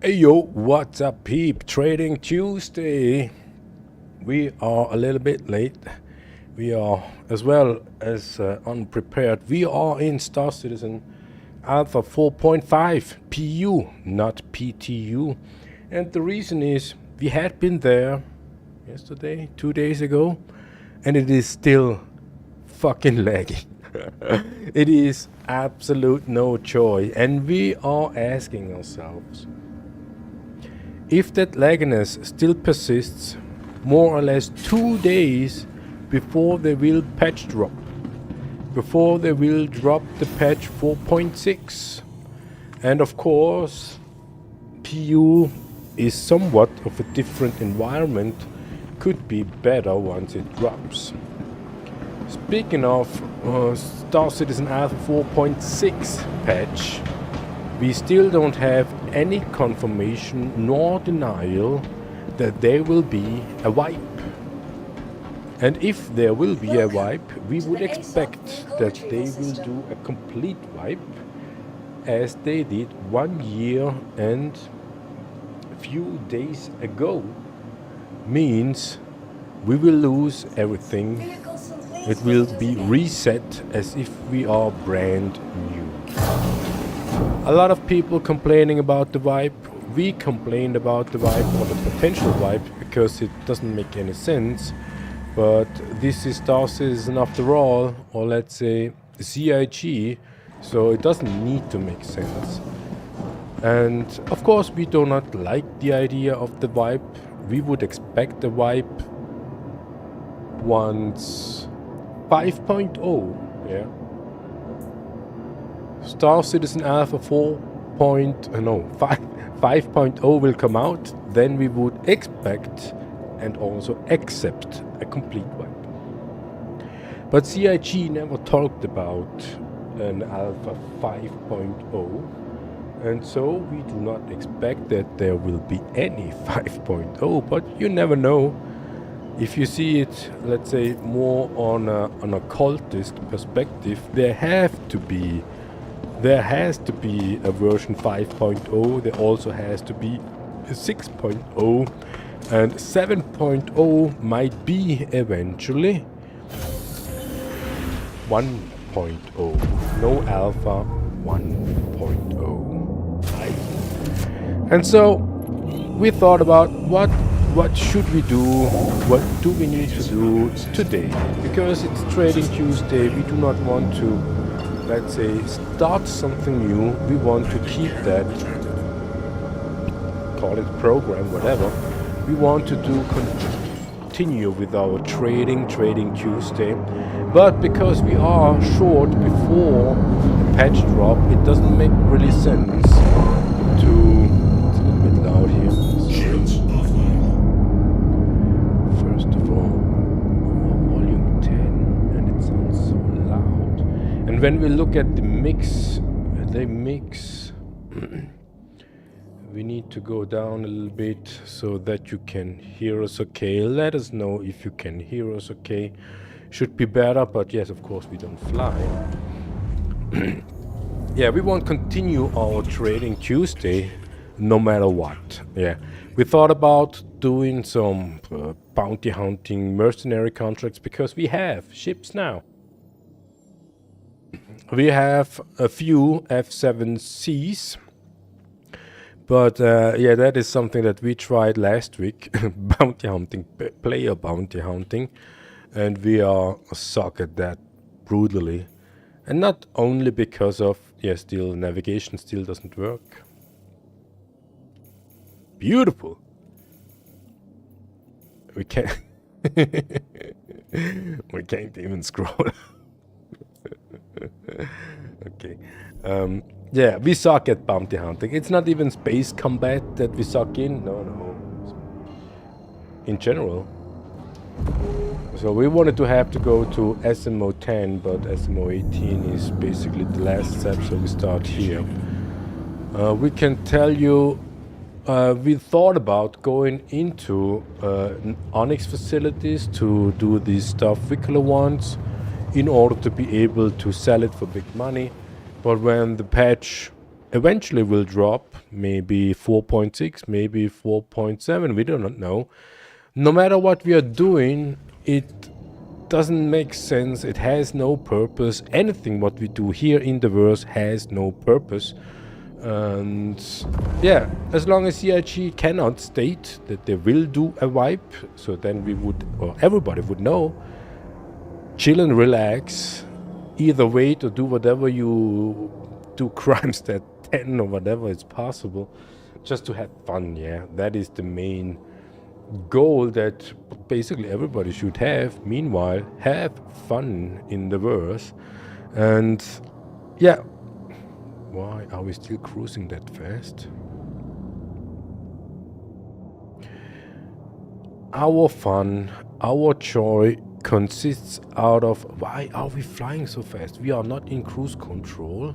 Hey yo, what's up peep? Trading Tuesday. We are a little bit late. We are as well as unprepared. We are in Star Citizen Alpha 4.5 PU, not PTU. And the reason is we had been there yesterday, 2 days ago, and it is still fucking lagging. It is absolute no joy. And we are asking ourselves, if that lagginess still persists more or less 2 days before they will patch drop, before they will drop the patch 4.6, and of course PU is somewhat of a different environment, could be better once it drops. Speaking of Star Citizen Alpha 4.6 patch, we still don't have any confirmation nor denial that there will be a wipe. And if there will be a wipe, we would expect that they will do a complete wipe as they did 1 year and a few days ago. Means we will lose everything. It will be reset as if we are brand new. A lot of people complaining about the wipe. We complained about the wipe or the potential wipe because it doesn't make any sense. But this is Star Citizen after all, or let's say CIG, so it doesn't need to make sense. And of course we do not like the idea of the wipe. We would expect the wipe once 5.0, yeah. Star Citizen Alpha 5.0 will come out, then we would expect and also accept a complete wipe. But CIG never talked about an Alpha 5.0, and so we do not expect that there will be any 5.0, but you never know. If you see it, let's say, more on a cultist perspective, there has to be a version 5.0, there also has to be a 6.0, and 7.0 might be eventually 1.0. No Alpha 1.0. Right? And so we thought about what should we do, what do we need to do today, because it's Trading Tuesday. We do not want to, let's say, start something new. We want to keep that, call it program, whatever. We want to continue with our Trading Tuesday. But because we are short before the patch drop, it doesn't make really sense to... It's a little bit loud here. First of all, volume 10, and it sounds so loud. And when we look at the mix, we need to go down a little bit so that you can hear us okay. Let us know if you can hear us okay. Should be better, but yes, of course, we don't fly. Yeah, we won't continue our Trading Tuesday no matter what. Yeah, we thought about doing some bounty hunting mercenary contracts because we have ships now. We have a few F7Cs, but yeah, that is something that we tried last week, bounty hunting, player bounty hunting, and we are suck at that brutally. And not only because of, yeah, still navigation still doesn't work. Beautiful. We can't we can't even scroll. Okay. Yeah, we suck at bounty hunting. It's not even space combat that we suck in. No. In general, So we wanted to have to go to SMO 10, but SMO 18 is basically the last step, so we start here. We can tell you, we thought about going into Onyx facilities to do these stuff Wickler ones in order to be able to sell it for big money. But when the patch eventually will drop, maybe 4.6, maybe 4.7, we do not know. No matter what we are doing, it doesn't make sense. It has no purpose. Anything what we do here in the verse has no purpose. And yeah, as long as CIG cannot state that they will do a wipe, so then we would, or everybody would know, chill and relax, either wait or do whatever you do, crimes that 10 or whatever is possible, just to have fun. Yeah, that is the main goal that basically everybody should have. Meanwhile, have fun in the verse. And yeah, why are we still cruising that fast? Our fun, our joy consists out of, why are we flying so fast? We are not in cruise control.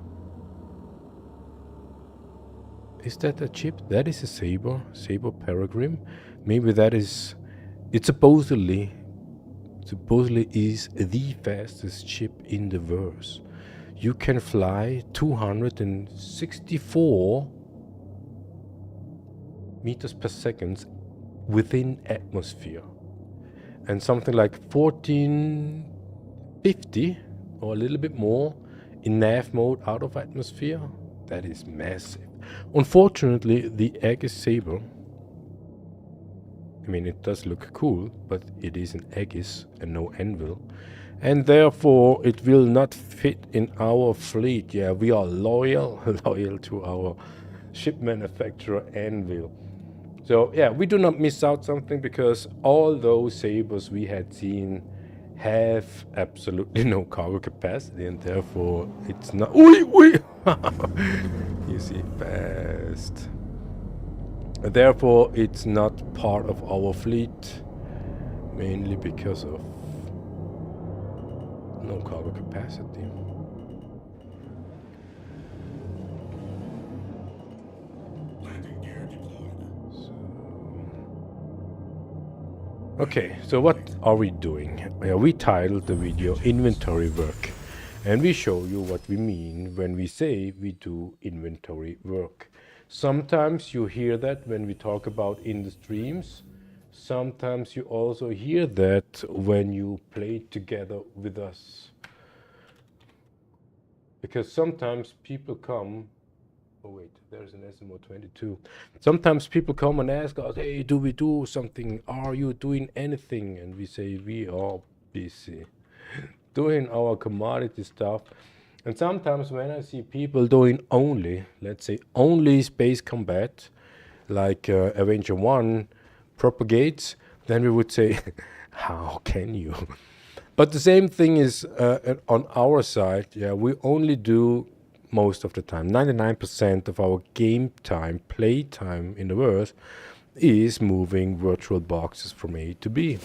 Is that a chip? That is a Saber Peregrine. Maybe that is, it supposedly is the fastest chip in the verse. You can fly 264 meters per second within atmosphere, and something like 1450 or a little bit more in nav mode out of atmosphere. That is massive. Unfortunately, the Aegis Saber, I mean, it does look cool, but it is an Aegis and no Anvil, and therefore it will not fit in our fleet. Yeah, we are loyal to our ship manufacturer Anvil. So yeah, we do not miss out something, because all those Sabers we had seen have absolutely no cargo capacity, and therefore it's not. You see, fast. Therefore, it's not part of our fleet, mainly because of no cargo capacity. Okay, so what are we doing? We titled the video Inventory Work, and we show you what we mean when we say we do inventory work. Sometimes you hear that when we talk about in the streams. Sometimes you also hear that when you play together with us. Because sometimes people come, oh wait, there's an SMO 22. Sometimes people come and ask us, hey, do we do something? Are you doing anything? And we say, we are busy doing our commodity stuff. And sometimes when I see people doing only, let's say only space combat, like Avenger 1 propagates, then we would say, how can you? But the same thing is on our side. Yeah, we only do, most of the time, 99% of our game time, play time in the verse is moving virtual boxes from A to B.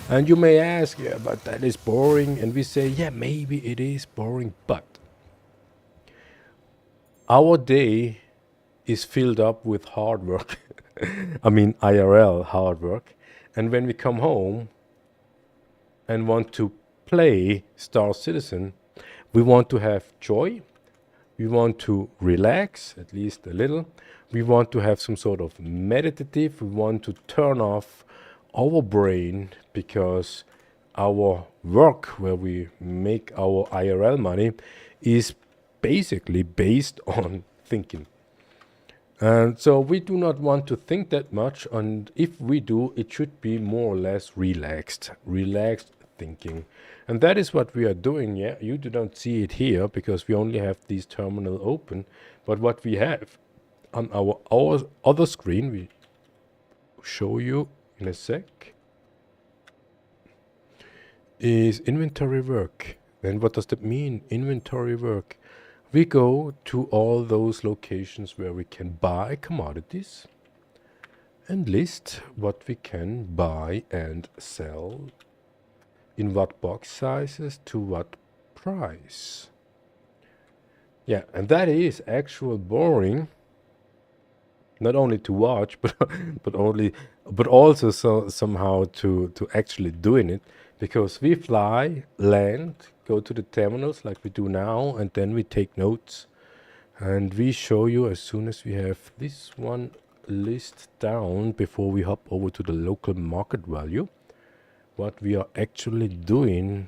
And you may ask, yeah, but that is boring. And we say, yeah, maybe it is boring, but our day is filled up with hard work. I mean, IRL hard work. And when we come home and want to play Star Citizen, we want to have joy. We want to relax, at least a little. We want to have some sort of meditative. We want to turn off our brain, because our work, where we make our IRL money, is basically based on thinking. And so we do not want to think that much, and if we do, it should be more or less relaxed thinking. And that is what we are doing. Yeah, you do not see it here because we only have this terminal open, but what we have on our other screen, we show you in a sec, is inventory work. Then what does that mean, inventory work? We go to all those locations where we can buy commodities and list what we can buy and sell in what box sizes to what price. Yeah, and that is actual boring, not only to watch, but also somehow to actually doing it, because we fly, land, go to the terminals like we do now, and then we take notes, and we show you as soon as we have this one list down before we hop over to the local market value, what we are actually doing,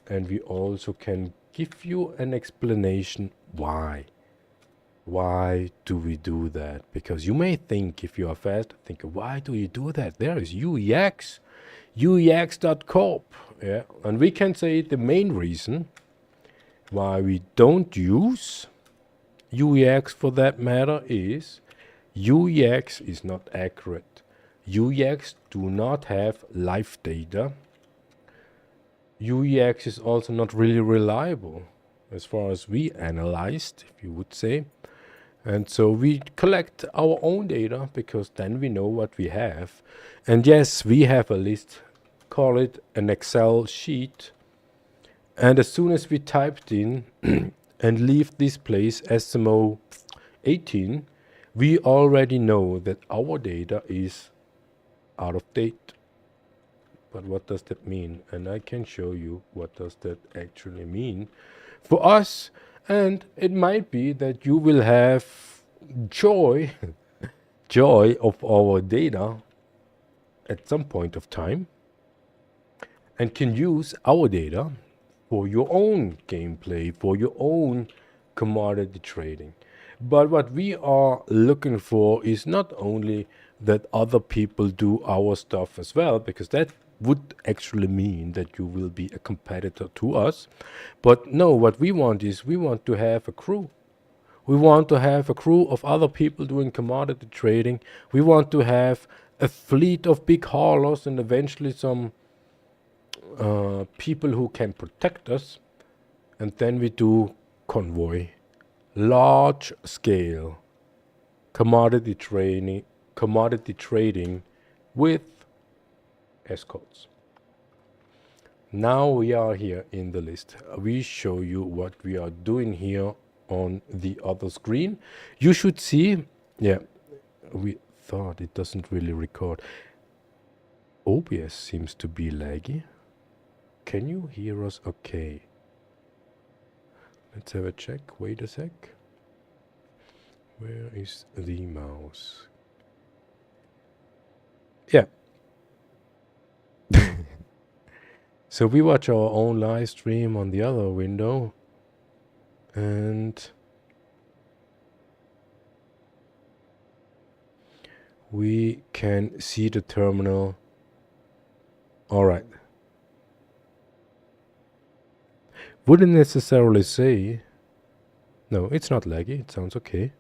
and we also can give you an explanation why. Why do we do that? Because you may think, if you are fast, think, why do you do that? There is UEX, UEX.corp. Yeah, and we can say the main reason why we don't use UEX for that matter is UEX is not accurate. UEX do not have live data. UEX is also not really reliable as far as we analyzed, if you would say. And so we collect our own data, because then we know what we have. And yes, we have a list, call it an Excel sheet. And as soon as we typed in and leave this place SMO 18, we already know that our data is out of date. But what does that mean? And I can show you what does that actually mean for us. And it might be that you will have joy of our data at some point of time, and can use our data for your own gameplay, for your own commodity trading. But what we are looking for is not only that other people do our stuff as well, because that would actually mean that you will be a competitor to us. But no, what we want is we want to have a crew. We want to have a crew of other people doing commodity trading. We want to have a fleet of big haulers and eventually some people who can protect us. And then we do convoy, large scale commodity trading with escorts. Now we are here in the list. We show you what we are doing here on the other screen. You should see, yeah, we thought it doesn't really record. OBS seems to be laggy. Can you hear us okay? Let's have a check. Wait a sec. Where is the mouse? Yeah. So we watch our own live stream on the other window, and we can see the terminal. All right. Wouldn't necessarily say, no, it's not laggy, it sounds okay.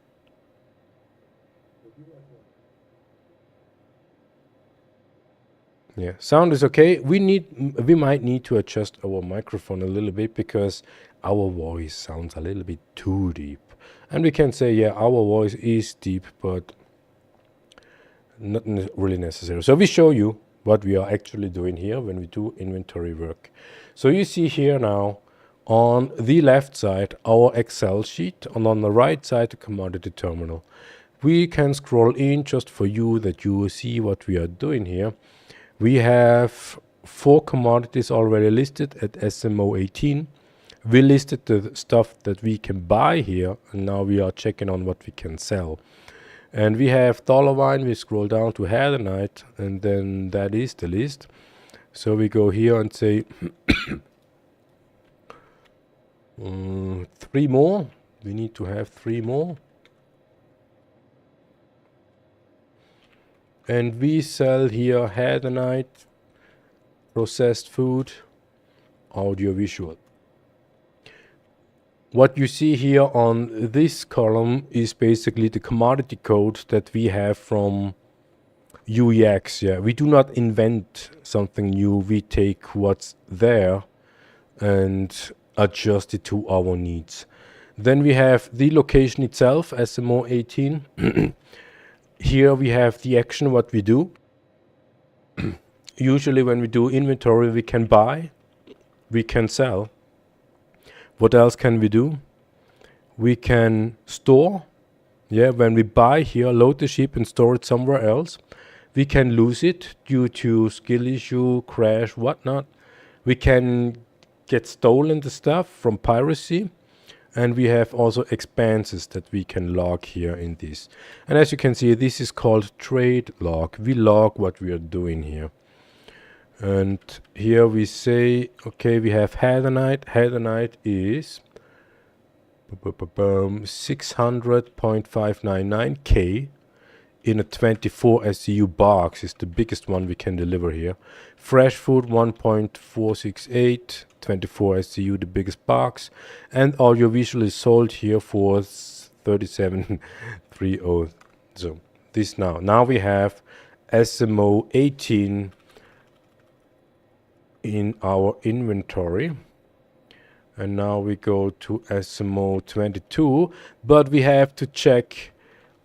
Yeah, sound is okay. We might need to adjust our microphone a little bit, because our voice sounds a little bit too deep. And we can say, yeah, our voice is deep, but not really necessary. So we show you what we are actually doing here when we do inventory work. So you see here now on the left side our Excel sheet, and on the right side the commodity terminal. We can scroll in just for you that you see what we are doing here. We have 4 commodities already listed at SMO 18. We listed the stuff that we can buy here, and now we are checking on what we can sell. And we have dollar wine. We scroll down to Hadanite, and then that is the list. So we go here and say 3 more. We need to have 3 more. And we sell here Hadanite, processed food, audiovisual. What you see here on this column is basically the commodity code that we have from UEX. Yeah, we do not invent something new. We take what's there and adjust it to our needs. Then we have the location itself, SMO 18. Here we have the action, what we do. Usually when we do inventory, we can buy we can sell. What else can we do? We can store. Yeah, when we buy here, load the ship and store it somewhere else. We can lose it due to skill issue, crash, whatnot. We can get stolen the stuff from piracy. And we have also expenses that we can log here in this. And as you can see, this is called trade log. We log what we are doing here. And here we say, okay, we have Heatsink. Heatsink is 600.599K in a 24 SCU box is the biggest one we can deliver here. Fresh food 1.468, 24 SCU the biggest box, and audiovisual is sold here for 3730. So this now we have SMO 18 in our inventory. And now we go to SMO 22, but we have to check,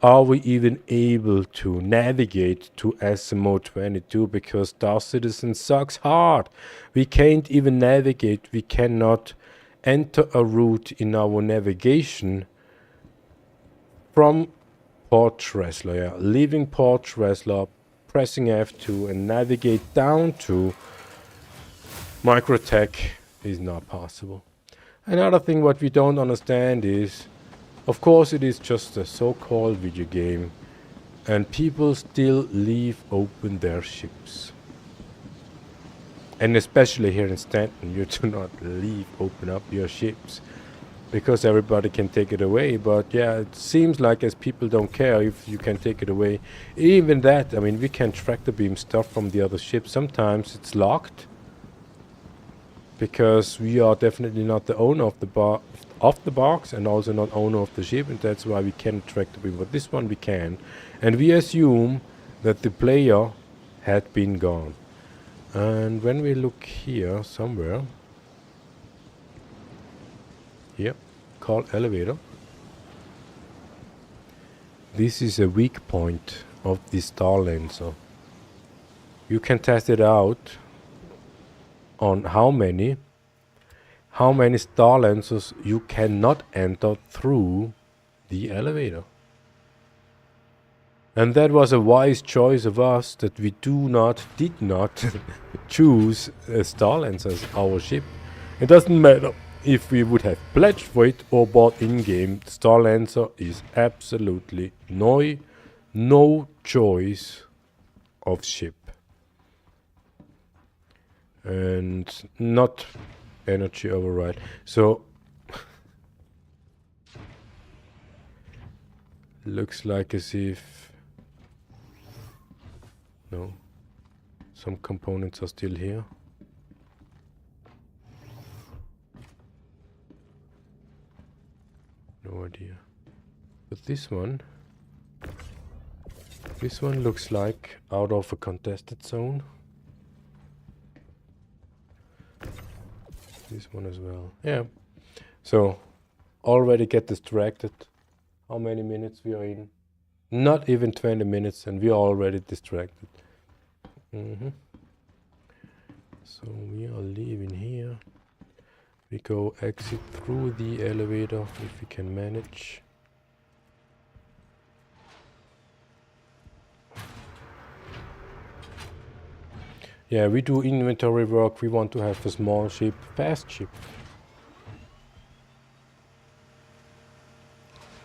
are we even able to navigate to SMO 22, because Star Citizen sucks hard. We can't even navigate, we cannot enter a route in our navigation from Port Tressler. Yeah. Leaving Port Tressler, pressing F2 and navigate down to Microtech is not possible. Another thing what we don't understand is, of course it is just a so-called video game and people still leave open their ships. And especially here in Stanton, you do not open up your ships because everybody can take it away. But yeah, it seems like as people don't care if you can take it away. Even that, I mean, we can tractor beam stuff from the other ship. Sometimes it's locked, because we are definitely not the owner of the box and also not owner of the ship, and that's why we can't track the beam. But this one we can, and we assume that the player had been gone. And when we look here somewhere, here, called elevator, this is a weak point of the star lancer. You can test it out on how many star lancers you cannot enter through the elevator. And that was a wise choice of us, that we did not choose a star lancer as our ship. It doesn't matter if we would have pledged for it or bought in-game. Star lancer is absolutely no choice of ship. And not energy override. So looks like as if no, some components are still here. No idea. But this one looks like out of a contested zone. This one as well. Yeah. So already get distracted. How many minutes we are in? Not even 20 minutes and we are already distracted. So we are leaving here. We go exit through the elevator if we can manage. Yeah, we do inventory work. We want to have a small ship, fast ship.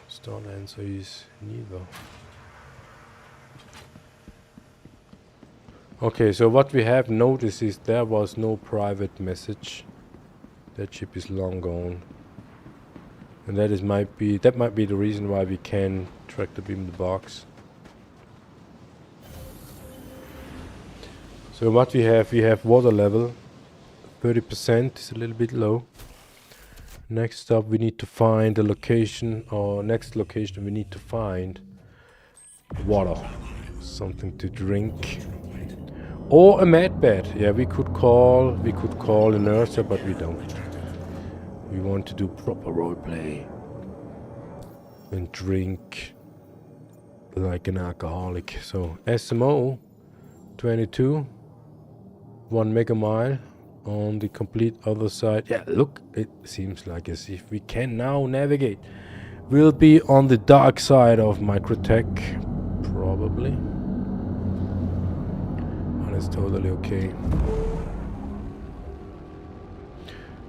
Star Lancer is neither. Okay, so what we have noticed is there was no private message. That ship is long gone. And that might be the reason why we can tractor beam the box. So what we have water level, 30% is a little bit low. Next up we need to find a location, or next location we need to find water, something to drink. Or a med bed. Yeah, we could call inertia, but we don't. We want to do proper roleplay and drink like an alcoholic. So SMO 22, 1 megamile, on the complete other side. Yeah, look, it seems like as if we can now navigate. We'll be on the dark side of Microtech, probably. But it's totally okay.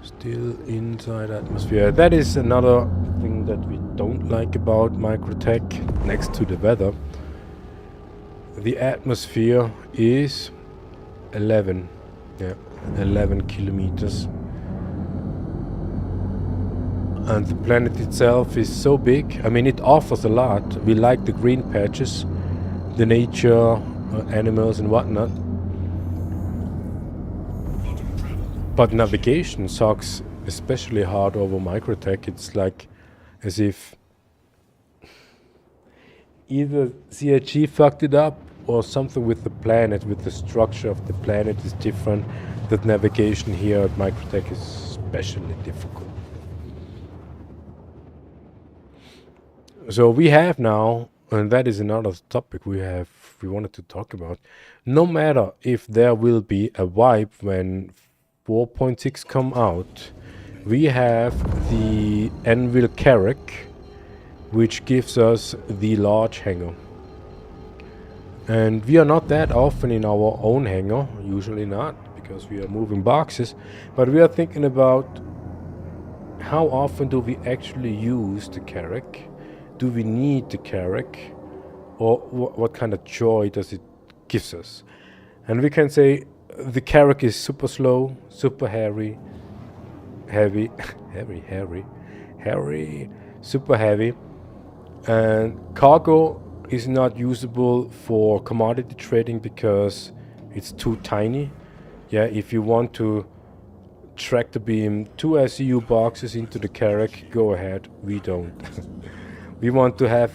Still inside atmosphere. That is another thing that we don't like about Microtech, next to the weather. The atmosphere is 11 kilometers, and the planet itself is so big. I mean, it offers a lot. We like the green patches, the nature, animals and whatnot, but navigation sucks especially hard over Microtech. It's like as if either CIG fucked it up or something with the planet, with the structure of the planet is different. That navigation here at Microtech is especially difficult. So we have now, and that is another topic we wanted to talk about, no matter if there will be a wipe when 4.6 come out, we have the Anvil Carrack, which gives us the large hangar. And we are not that often in our own hangar, usually not, because we are moving boxes, but we are thinking about how often do we actually use the Carrack? Do we need the Carrack? Or what kind of joy does it give us? And we can say the Carrack is super slow, super heavy, super heavy, and cargo is not usable for commodity trading because it's too tiny. Yeah, if you want to tractor beam 2 SCU boxes into the Carrack, go ahead. We don't. We want to have,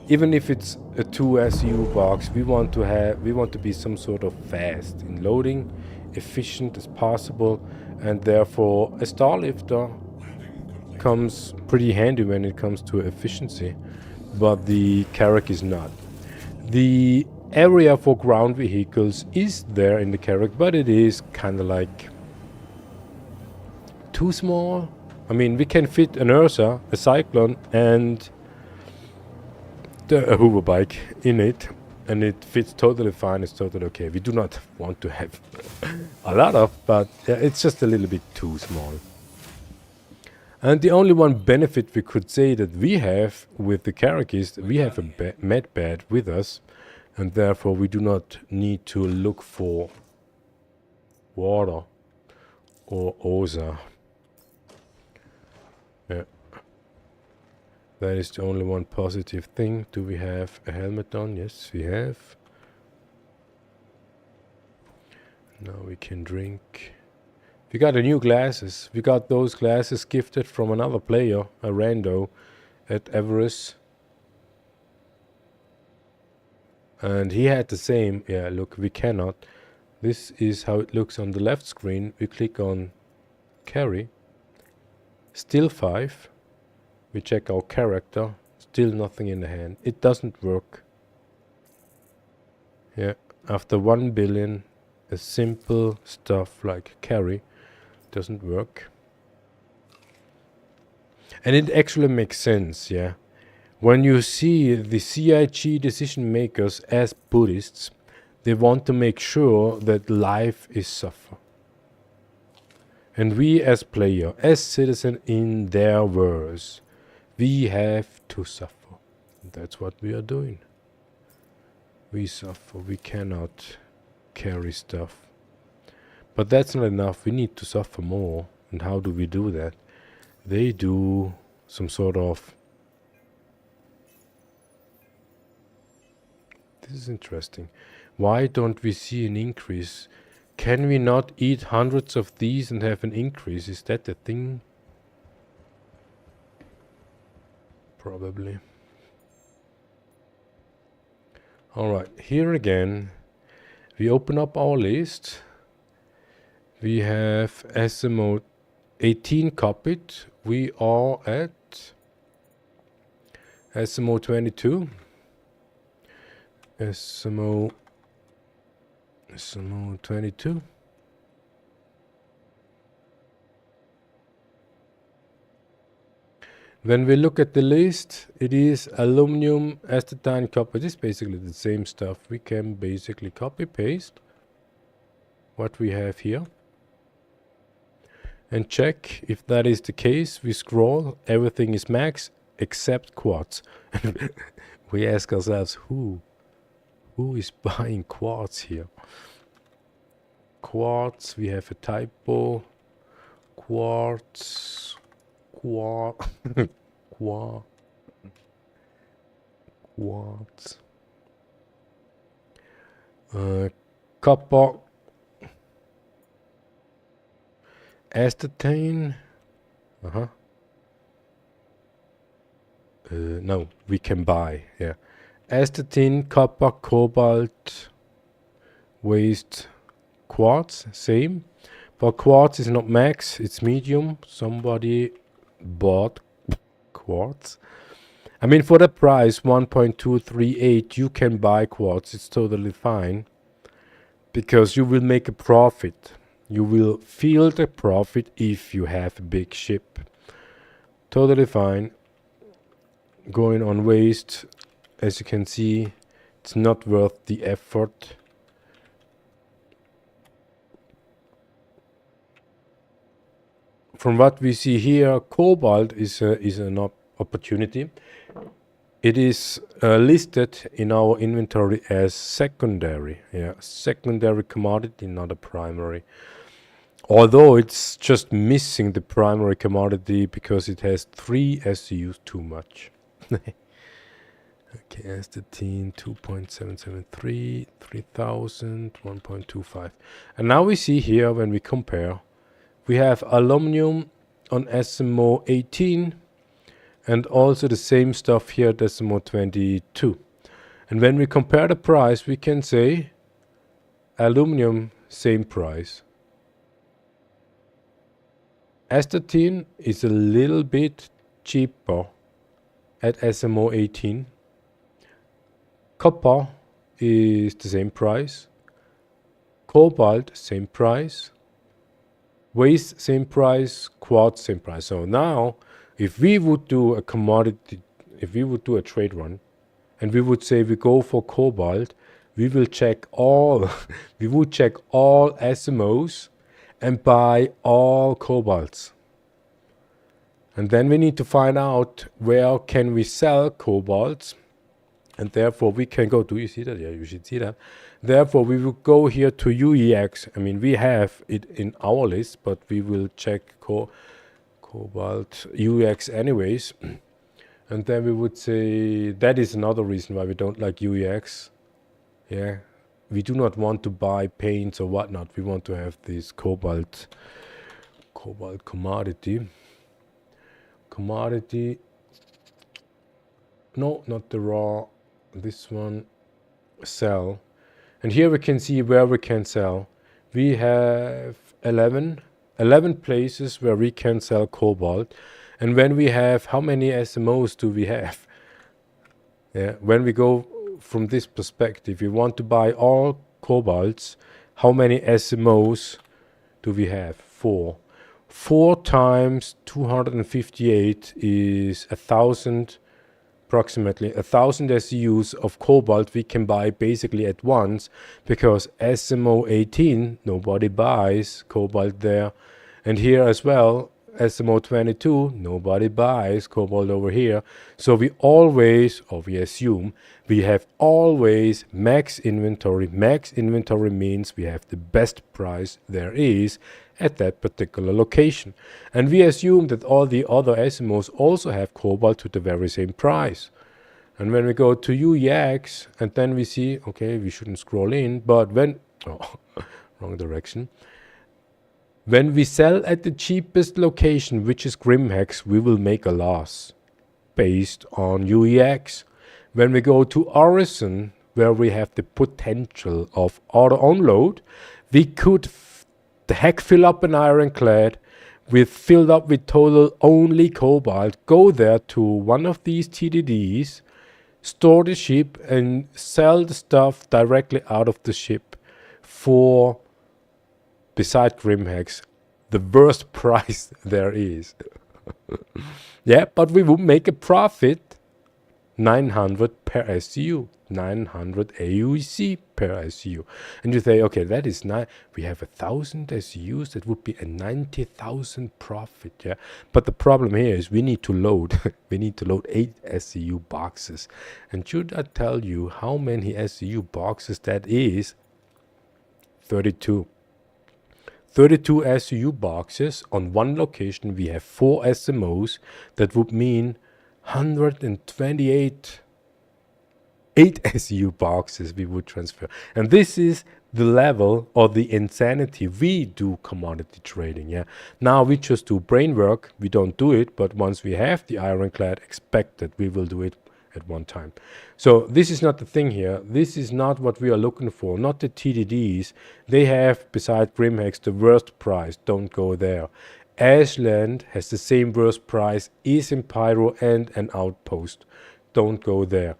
even if it's a 2 SCU box, we want to be some sort of fast in loading, efficient as possible, and therefore a star lifter comes pretty handy when it comes to efficiency, but the Carrack is not. The area for ground vehicles is there in the Carrack, but it is kind of like too small. I mean, we can fit an Ursa, a Cyclone, and a hover bike in it, and it fits totally fine. It's totally okay. We do not want to have a lot of, but it's just a little bit too small. And the only one benefit we could say that we have with the Carrack is that we have a med bed with us, and therefore we do not need to look for water or OSA. Yeah. That is the only one positive thing. Do we have a helmet on? Yes, we have. Now we can drink. We got a new glasses. We got those glasses gifted from another player, a rando, at Everest. And he had the same. Yeah, look, we cannot. This is how it looks on the left screen. We click on carry. Still 5. We check our character. Still nothing in the hand. It doesn't work. Yeah, after 1 billion, a simple stuff like carry doesn't work. And it actually makes sense, yeah. When you see the CIG decision makers as Buddhists, they want to make sure that life is suffer. And we as player, as citizen in their words, we have to suffer. That's what we are doing. We suffer. We cannot carry stuff. But that's not enough. We need to suffer more. And how do we do that? They do some sort of... This is interesting. Why don't we see an increase? Can we not eat hundreds of these and have an increase? Is that the thing? Probably. Alright, here again, we open up our list. We have SMO 18 copied. We are at SMO 22. SMO 22. When we look at the list, it is aluminum, astatine, copper. It is basically the same stuff. We can basically copy paste what we have here and check if that is the case. We scroll, everything is max except quartz. We ask ourselves, who is buying quartz here? Quartz, we have a typo. Quartz, quartz. Copper, astatine. No, we can buy. Yeah, astatine, copper, cobalt, waste, quartz, same. But quartz is not max, it's medium. Somebody bought quartz. I mean, for the price 1.238, you can buy quartz. It's totally fine because you will make a profit. You will feel the profit if you have a big ship. Totally fine. Going on waste, as you can see, it's not worth the effort. From what we see here, cobalt is an opportunity. It is listed in our inventory as secondary. Yeah, secondary commodity, not a primary. Although it's just missing the primary commodity because it has 3 SUs too much. Okay, astatine 2.773, 3000, 1.25. And now we see here when we compare, we have aluminum on SMO 18 and also the same stuff here at SMO 22. And when we compare the price, we can say aluminum, same price. Astatine is a little bit cheaper at SMO 18. Copper is the same price. Cobalt, same price. Waste, same price. Quartz, same price. So now, if we would do a commodity, if we would do a trade run, and we would say we go for cobalt, we will check all, we would check all SMOs and buy all cobalts. And then we need to find out where can we sell cobalts, and therefore we can go, do you see that? Yeah, you should see that. Therefore we will go here to UEX. I mean, we have it in our list, but we will check cobalt UEX anyways. And then we would say that is another reason why we don't like UEX. Yeah, we do not want to buy paints or whatnot. We want to have this cobalt commodity. No, not the raw. This one, sell. And here we can see where we can sell. We have 11 places where we can sell cobalt. And when we have, how many SMOs do we have? Yeah, when we go from this perspective, we want to buy all cobalts. How many SMOs do we have? 4. 4 times 258 is 1,000, approximately 1,000 SUs of cobalt we can buy basically at once, because SMO 18, nobody buys cobalt there. And here as well, SMO 22, nobody buys cobalt over here. So we always, or we assume, we have always max inventory. Max inventory means we have the best price there is at that particular location. And we assume that all the other SMOs also have cobalt to the very same price. And when we go to UEX, and then we see, okay, we shouldn't scroll in, but when, oh, wrong direction. When we sell at the cheapest location, which is Grimhex, we will make a loss based on UEX. When we go to Orison, where we have the potential of auto unload, we could the heck fill up an ironclad with filled up with total only cobalt, go there to one of these TDDs, store the ship and sell the stuff directly out of the ship for, beside Grimhex, the worst price there is. Yeah, but we would make a profit 900 per SCU, 900 AUC per SCU. And you say, okay, that is nice. We have 1,000 SCUs, that would be a 90,000 profit, yeah. But the problem here is we need to load, we need to load 8 SCU boxes. And should I tell you how many SCU boxes that is? 32. 32 SCU boxes on one location. We have 4 SMOs. That would mean 128 8 SU boxes we would transfer. And this is the level or the insanity we do commodity trading. Yeah. Now we just do brain work. We don't do it, but once we have the ironclad, expect that we will do it at one time. So this is not the thing here. This is not what we are looking for. Not the TDDs. They have, beside Grimhex, the worst price. Don't go there. Ashland has the same worst price, is in Pyro and an outpost. Don't go there.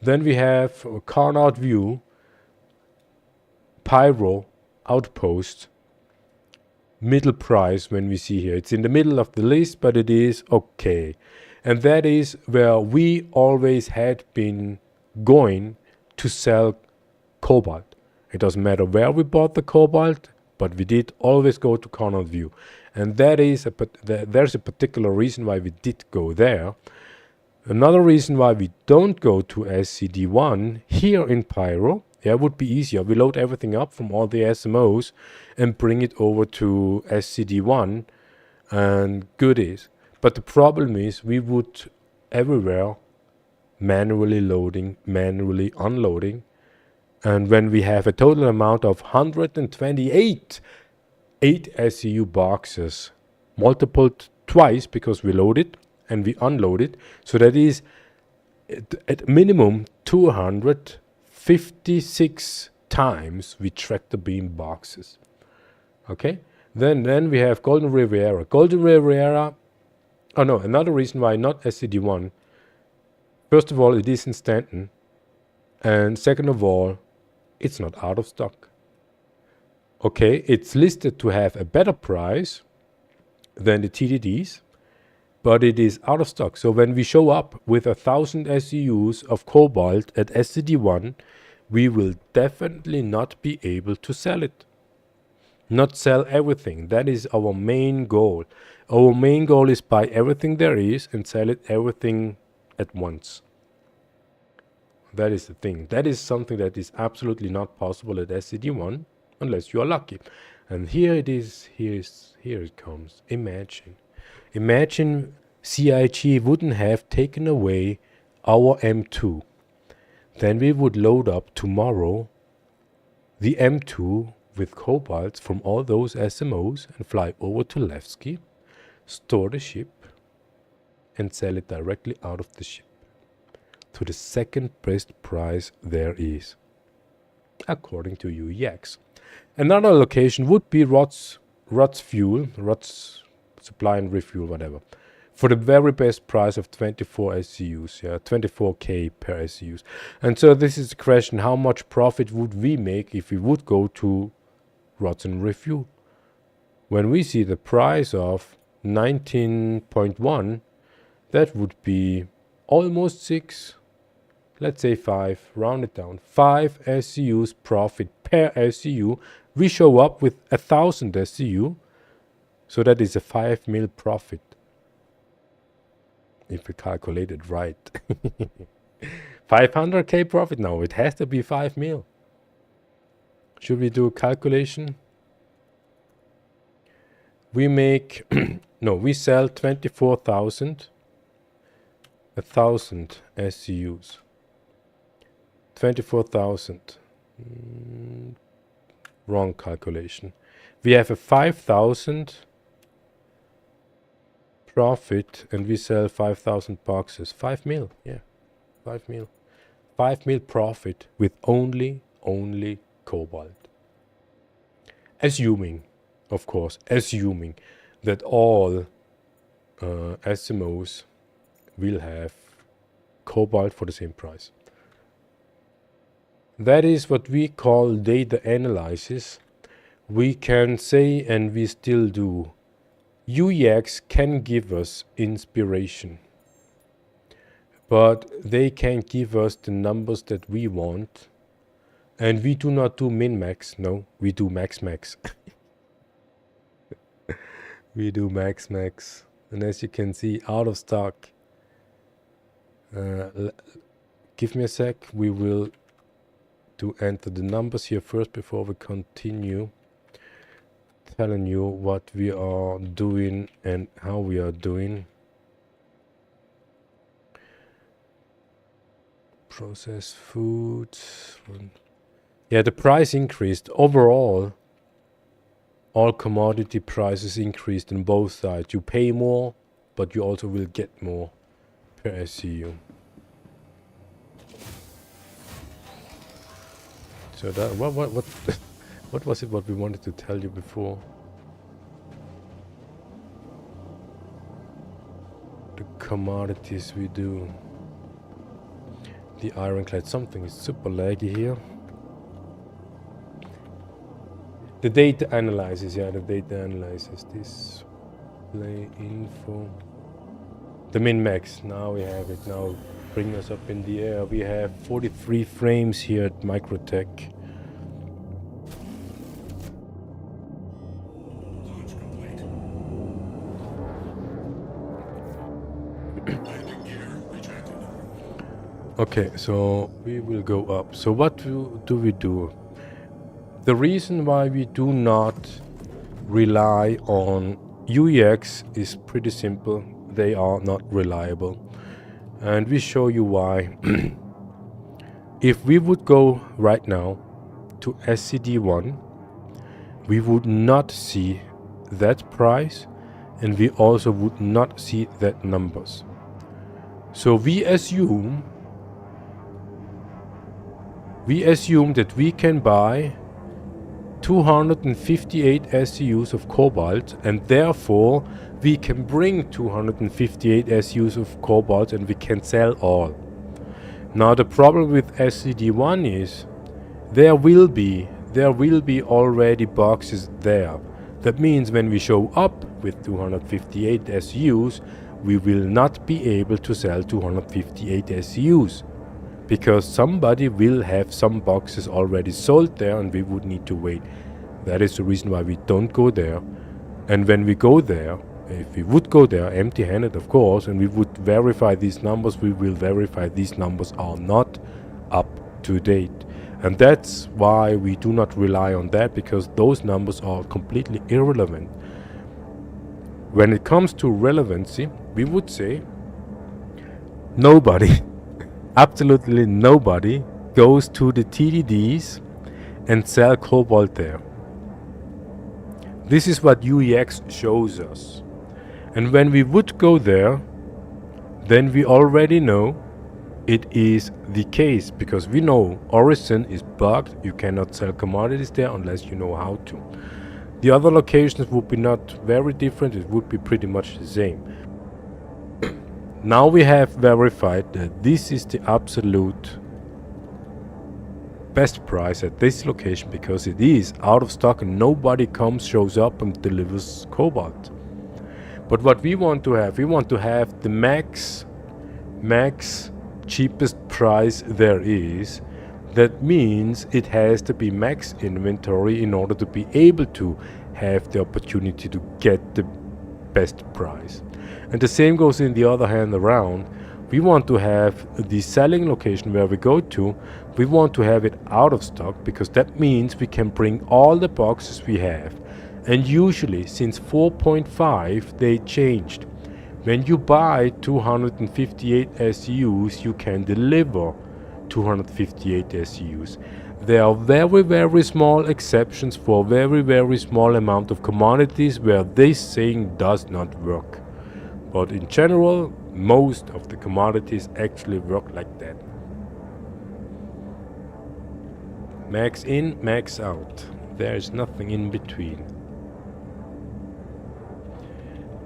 Then we have Carnot View, Pyro, Outpost, middle price when we see here. It's in the middle of the list, but it is okay. And that is where we always had been going to sell Cobalt. It doesn't matter where we bought the Cobalt, but we did always go to Carnot View. And that is there's a particular reason why we did go there. Another reason why we don't go to SCD1 here in Pyro, yeah, would be easier. We load everything up from all the SMOs and bring it over to SCD1 and goodies. But the problem is we would everywhere manually loading, manually unloading. And when we have a total amount of 128 8 SCU boxes multiplied twice because we load it and we unload it, so that is at minimum 256 times we track the beam boxes. Okay, then we have Golden Riviera. Golden Riviera, oh no, another reason why not SCD1. First of all, it is in Stanton, and second of all, it's not out of stock. Okay, it's listed to have a better price than the TDDs, but it is out of stock. So when we show up with 1,000 SCUs of Cobalt at SCD1, we will definitely not be able to sell it. Not sell everything. That is our main goal. Our main goal is buy everything there is and sell it everything at once. That is the thing. That is something that is absolutely not possible at SCD1 unless you are lucky. And here it is. Here it comes. Imagine CIG wouldn't have taken away our M2. Then we would load up tomorrow the M2 with Cobalts from all those SMOs and fly over to Levski, store the ship, and sell it directly out of the ship to the second best price there is, according to UEX. Another location would be Rots Fuel, Rots Supply and Refuel, whatever, for the very best price of 24 SCUs, yeah, 24k per SCUs. And so this is the question, how much profit would we make if we would go to Rots and Refuel? When we see the price of 19.1, that would be almost 6, let's say 5, round it down, 5 SCUs profit per SCU. We show up with 1,000 SCU, so that is a 5 mil profit. If we calculate it right. 500k profit? No, it has to be 5 mil. Should we do a calculation? We make, no, we sell 24,000, 1,000 SCUs. 24,000. Wrong calculation. We have a 5,000 profit and we sell 5,000 boxes. 5 mil, yeah, 5 mil. 5 mil profit with only Cobalt. Assuming, of course, assuming that all SMOs will have Cobalt for the same price. That is what we call data analysis. We can say, and we still do, UEX can give us inspiration, but they can't give us the numbers that we want. And we do not do min-max, no, we do max-max. We do max-max. And as you can see, out of stock. Give me a sec, we will enter the numbers here first before we continue telling you what we are doing and how we are doing. Processed food. Yeah, the price increased. Overall, all commodity prices increased on both sides. You pay more, but you also will get more per SCU. So that what what was it what we wanted to tell you before? The commodities we do. The ironclad, something is super laggy here. The data analysis, yeah, the data analysis. Display info. The min-max, now we have it. Now bring us up in the air. We have 43 frames here at Microtech. Okay, so we will go up. So what do we do? The reason why we do not rely on UEX is pretty simple. They are not reliable. And we show you why. If we would go right now to SCD1, we would not see that price, and we also would not see that numbers. So we assume that we can buy 258 SCUs of Cobalt, and therefore we can bring 258 SCUs of Cobalt and we can sell all. Now the problem with SCD1 is there will be already boxes there. That means when we show up with 258 SCUs, we will not be able to sell 258 SCUs. Because somebody will have some boxes already sold there and we would need to wait. That is the reason why we don't go there. And when we go there, if we would go there empty-handed of course, and we would verify these numbers, we will verify these numbers are not up to date. And that's why we do not rely on that, because those numbers are completely irrelevant. When it comes to relevancy, we would say nobody absolutely nobody goes to the TDDs and sell Cobalt there. This is what UEX shows us. And when we would go there, then we already know it is the case, because we know Orison is bugged. You cannot sell commodities there unless you know how to. The other locations would be not very different. It would be pretty much the same. Now we have verified that this is the absolute best price at this location, because it is out of stock and nobody shows up and delivers Cobalt. But what we want to have the max cheapest price there is. That means it has to be max inventory in order to be able to have the opportunity to get the best price. And the same goes in the other hand around. We want to have the selling location where we go to, we want to have it out of stock, because that means we can bring all the boxes we have. And usually since 4.5 they changed. When you buy 258 SCUs, you can deliver 258 SCUs. There are very, very small exceptions for very, very small amount of commodities where this saying does not work. But in general, most of the commodities actually work like that. Max in, max out. There is nothing in between.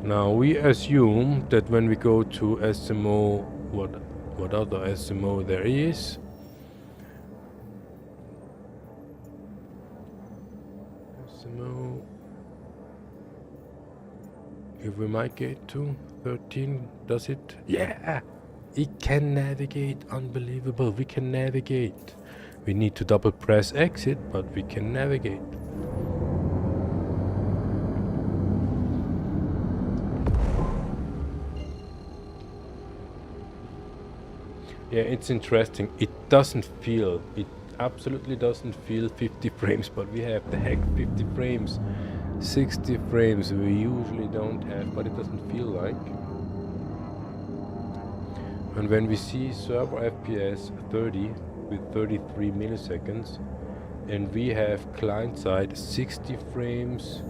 Now we assume that when we go to SMO, what other SMO there is. SMO If we migrate to 13, does it? Yeah! It can navigate. Unbelievable. We can navigate. We need to double press exit, but we can navigate. Yeah, it's interesting. It doesn't feel, it absolutely doesn't feel 50 frames, but we have the heck 50 frames. 60 frames we usually don't have, but it doesn't feel like. And when we see server FPS 30 with 33 milliseconds, and we have client side 60 frames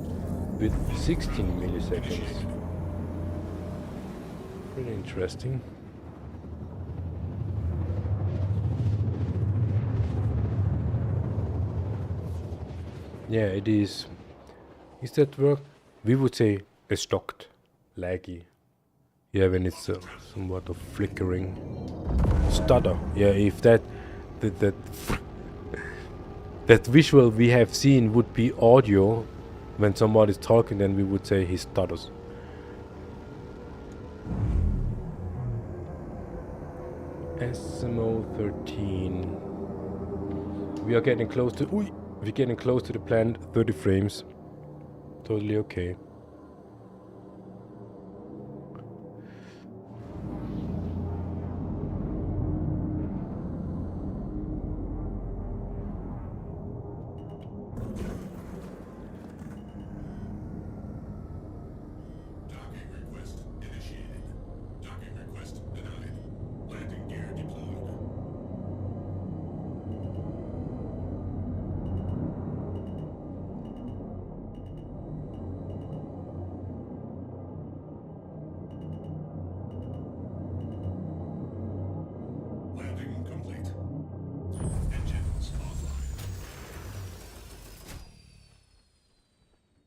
with 16 milliseconds. Pretty interesting. Yeah, it is. Is that work? We would say stocked, laggy. Yeah, when it's somewhat of flickering, stutter. Yeah, if that visual we have seen would be audio, when somebody is talking, then we would say he stutters. SMO 13. We are getting close to. We're getting close to the planned 30 frames. Totally okay.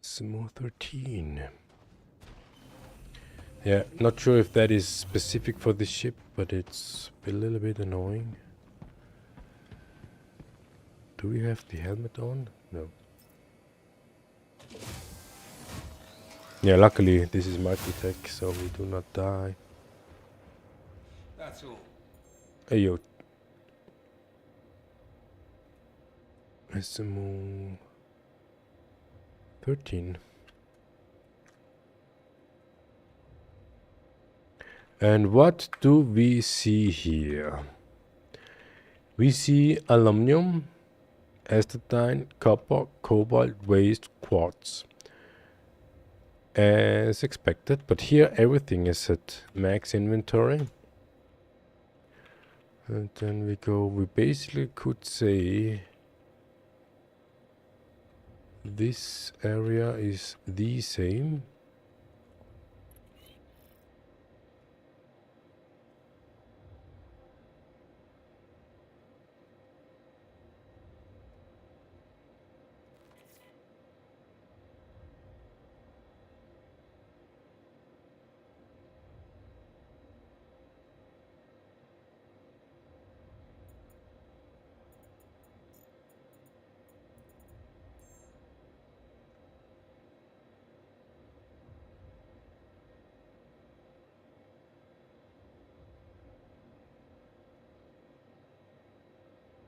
SMO 13. Yeah, not sure if that is specific for this ship, but it's a little bit annoying. Do we have the helmet on? No. Yeah, luckily this is multi-tech, so we do not die. That's all. Hey yo. SMO 13. And what do we see here? We see aluminum, astatine, copper, cobalt, waste, quartz. As expected, but here everything is at max inventory. And then we go, we basically could say this area is the same.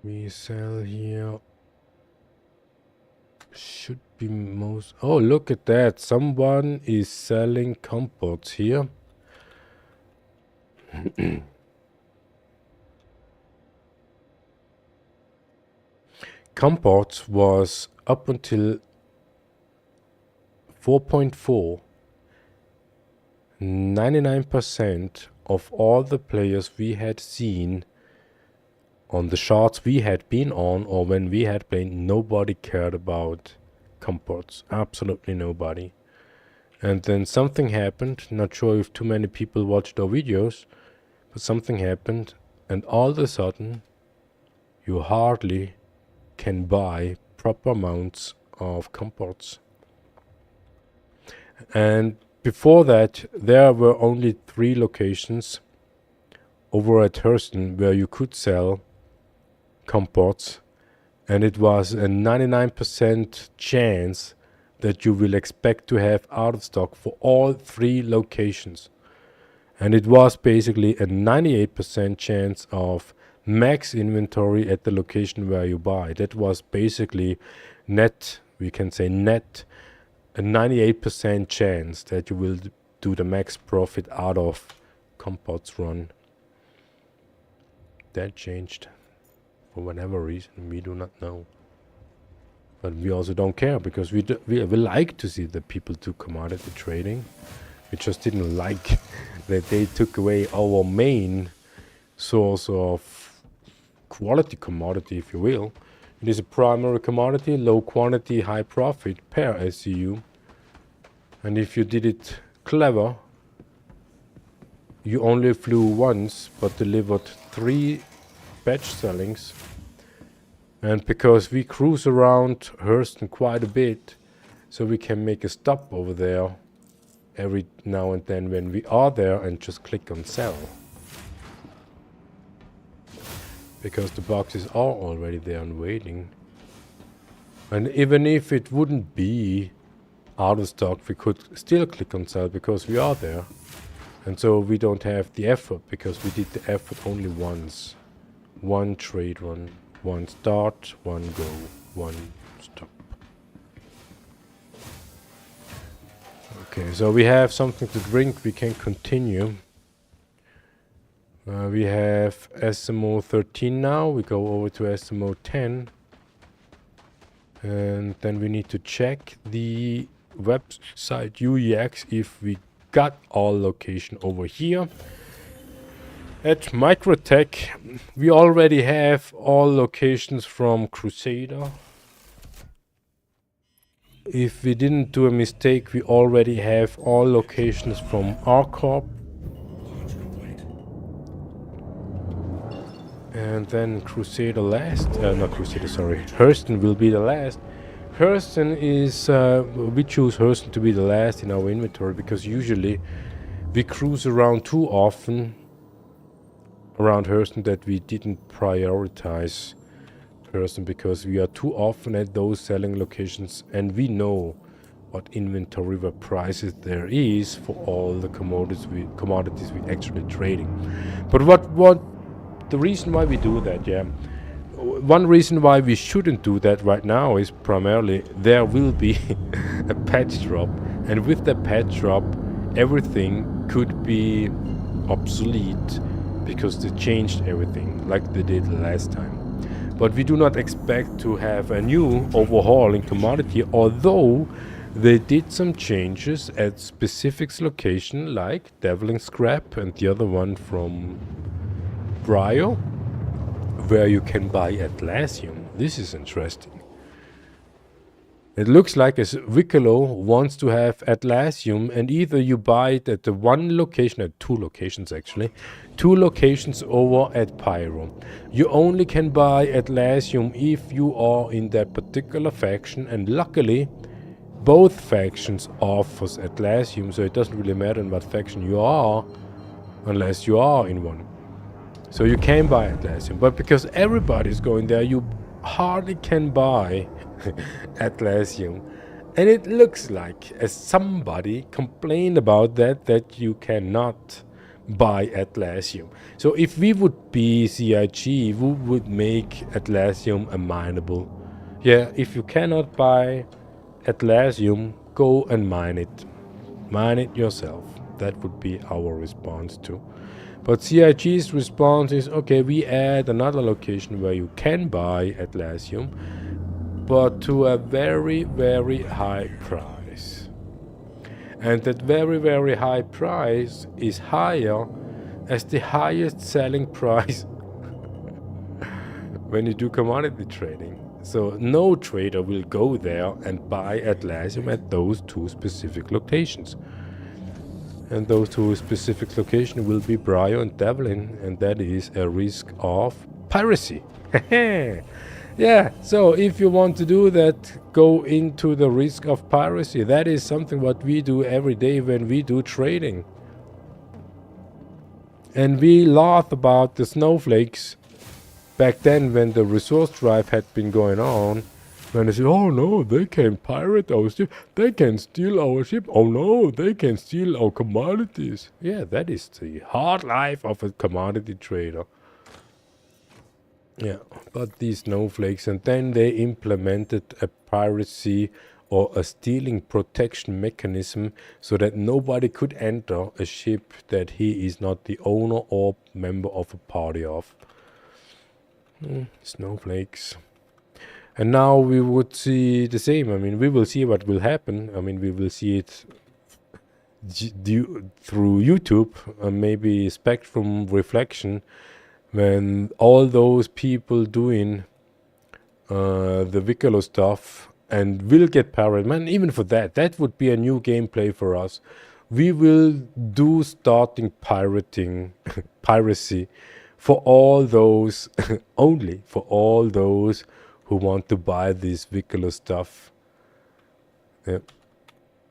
We sell here. Should be most. Oh, look at that. Someone is selling compots here. Compots was up until 4.4. 99% of all the players we had seen on the charts we had been on, or when we had played, nobody cared about compots. Absolutely nobody. And then something happened. Not sure if too many people watched our videos, but something happened, and all of a sudden you hardly can buy proper amounts of compots. And before that, there were only 3 locations over at Hurston where you could sell compots, and it was a 99% chance that you will expect to have out of stock for all 3 locations. And it was basically a 98% chance of max inventory at the location where you buy. That was basically net, we can say net, a 98% chance that you will do the max profit out of Compots run. That changed for whatever reason, we do not know. But we also don't care, because we like to see that people do commodity trading. We just didn't like that they took away our main source of quality commodity, if you will. It is a primary commodity, low quantity, high profit per SCU. And if you did it clever, you only flew once but delivered 3 batch sellings. And because we cruise around Hurston quite a bit, so we can make a stop over there every now and then when we are there and just click on sell. Because the boxes are already there and waiting. And even if it wouldn't be out of stock, we could still click on sell because we are there. And so we don't have the effort, because we did the effort only once. One trade run, one start, one go, one stop. Okay, so we have something to drink, we can continue. We have SMO 13 now, we go over to SMO 10. And then we need to check the website UEX if we got all location over here. At Microtech, we already have all locations from Crusader. If we didn't do a mistake, we already have all locations from R-Corp. And then Crusader last, not Crusader, sorry, Hurston will be the last. Hurston is, we choose Hurston to be the last in our inventory because usually we cruise around too often around Hurston that we didn't prioritize Hurston because we are too often at those selling locations and we know what inventory what prices there is for all the commodities we actually trading. But what the reason why we do that, one reason why we shouldn't do that right now is primarily there will be a patch drop, and with the patch drop everything could be obsolete because they changed everything like they did last time. But we do not expect to have a new overhaul in commodity, although they did some changes at specific location like Deviling Scrap and the other one from Brio, where you can buy Atlassium. This is interesting. It looks like Wicklow wants to have Atlassium, and either you buy it at the one location, at 2 locations actually, 2 locations over at Pyro. You only can buy Atlassium if you are in that particular faction, and luckily both factions offers Atlassium, so it doesn't really matter in what faction you are unless you are in one. So you can buy Atlassium, but because everybody's going there, you hardly can buy Atlassium. And it looks like, as somebody complained about that you cannot buy Atlassium. So if we would be CIG, we would make Atlassium a mineable. Yeah, if you cannot buy Atlassium, go and mine it. Mine it yourself. That would be our response to. But CIG's response is, okay, we add another location where you can buy Atlassium, but to a very, very high price. And that very, very high price is higher as the highest selling price when you do commodity trading. So no trader will go there and buy Atlassium at those 2 specific locations. And those 2 specific locations will be Brio and Devlin, and that is a risk of piracy. Yeah, so if you want to do that, go into the risk of piracy. That is something what we do every day when we do trading. And we laugh about the snowflakes back then when the resource drive had been going on. When they say, oh no, they can pirate our ship, they can steal our ship, oh no, they can steal our commodities. Yeah, that is the hard life of a commodity trader. Yeah, but these snowflakes, and then they implemented a piracy or a stealing protection mechanism so that nobody could enter a ship that he is not the owner or member of a party of. Snowflakes. And now we would see the same. I mean, we will see what will happen. I mean, we will see it through YouTube, maybe spectrum reflection, when all those people doing the Vicolo stuff and will get parried. Man, even for that, that would be a new gameplay for us. We will do starting piracy for all those, only for all those who want to buy this Vicolo stuff. Yeah,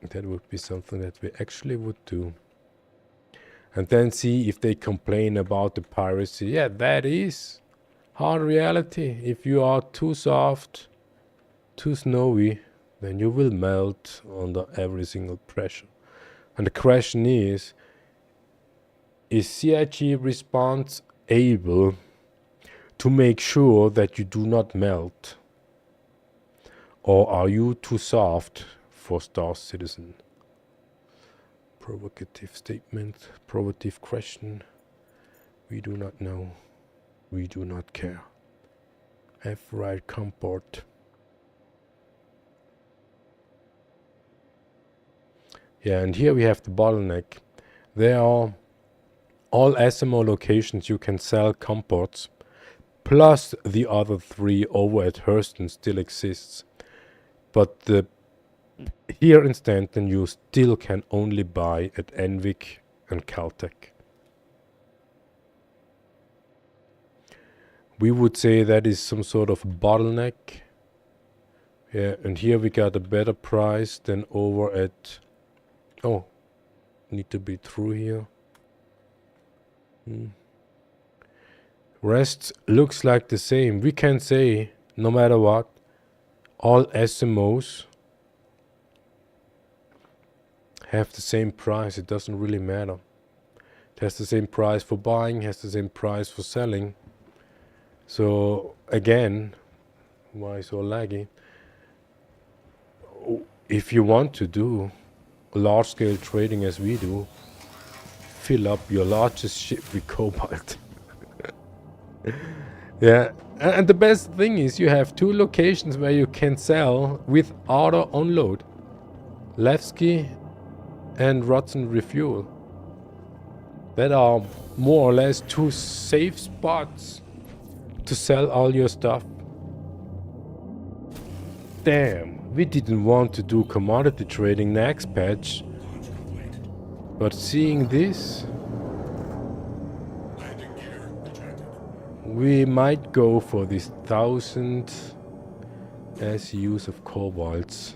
that would be something that we actually would do. And then see if they complain about the piracy. Yeah, that is hard reality. If you are too soft, too snowy, then you will melt under every single pressure. And the question is CIG response able to make sure that you do not melt? Or are you too soft for Star Citizen? Provocative statement, provocative question. We do not know. We do not care. F-right comport. Yeah, and here we have the bottleneck. There are all SMO locations you can sell comports, plus the other 3 over at Hurston still exists. But here in Stanton you still can only buy at Envic and Caltech. We would say that is some sort of bottleneck. Yeah, and here we got a better price than over at... Oh, need to be through here. Rest looks like the same. We can say, no matter what, all SMOs have the same price. It doesn't really matter. It has the same price for buying, has the same price for selling. So again, why so laggy? If you want to do large scale trading as we do, fill up your largest ship with cobalt. Yeah, and the best thing is you have 2 locations where you can sell with auto unload. Levski and RATHON Refuel. That are more or less 2 safe spots to sell all your stuff. Damn, we didn't want to do commodity trading next patch. But seeing this, we might go for this 1000 ASUS of cobalts.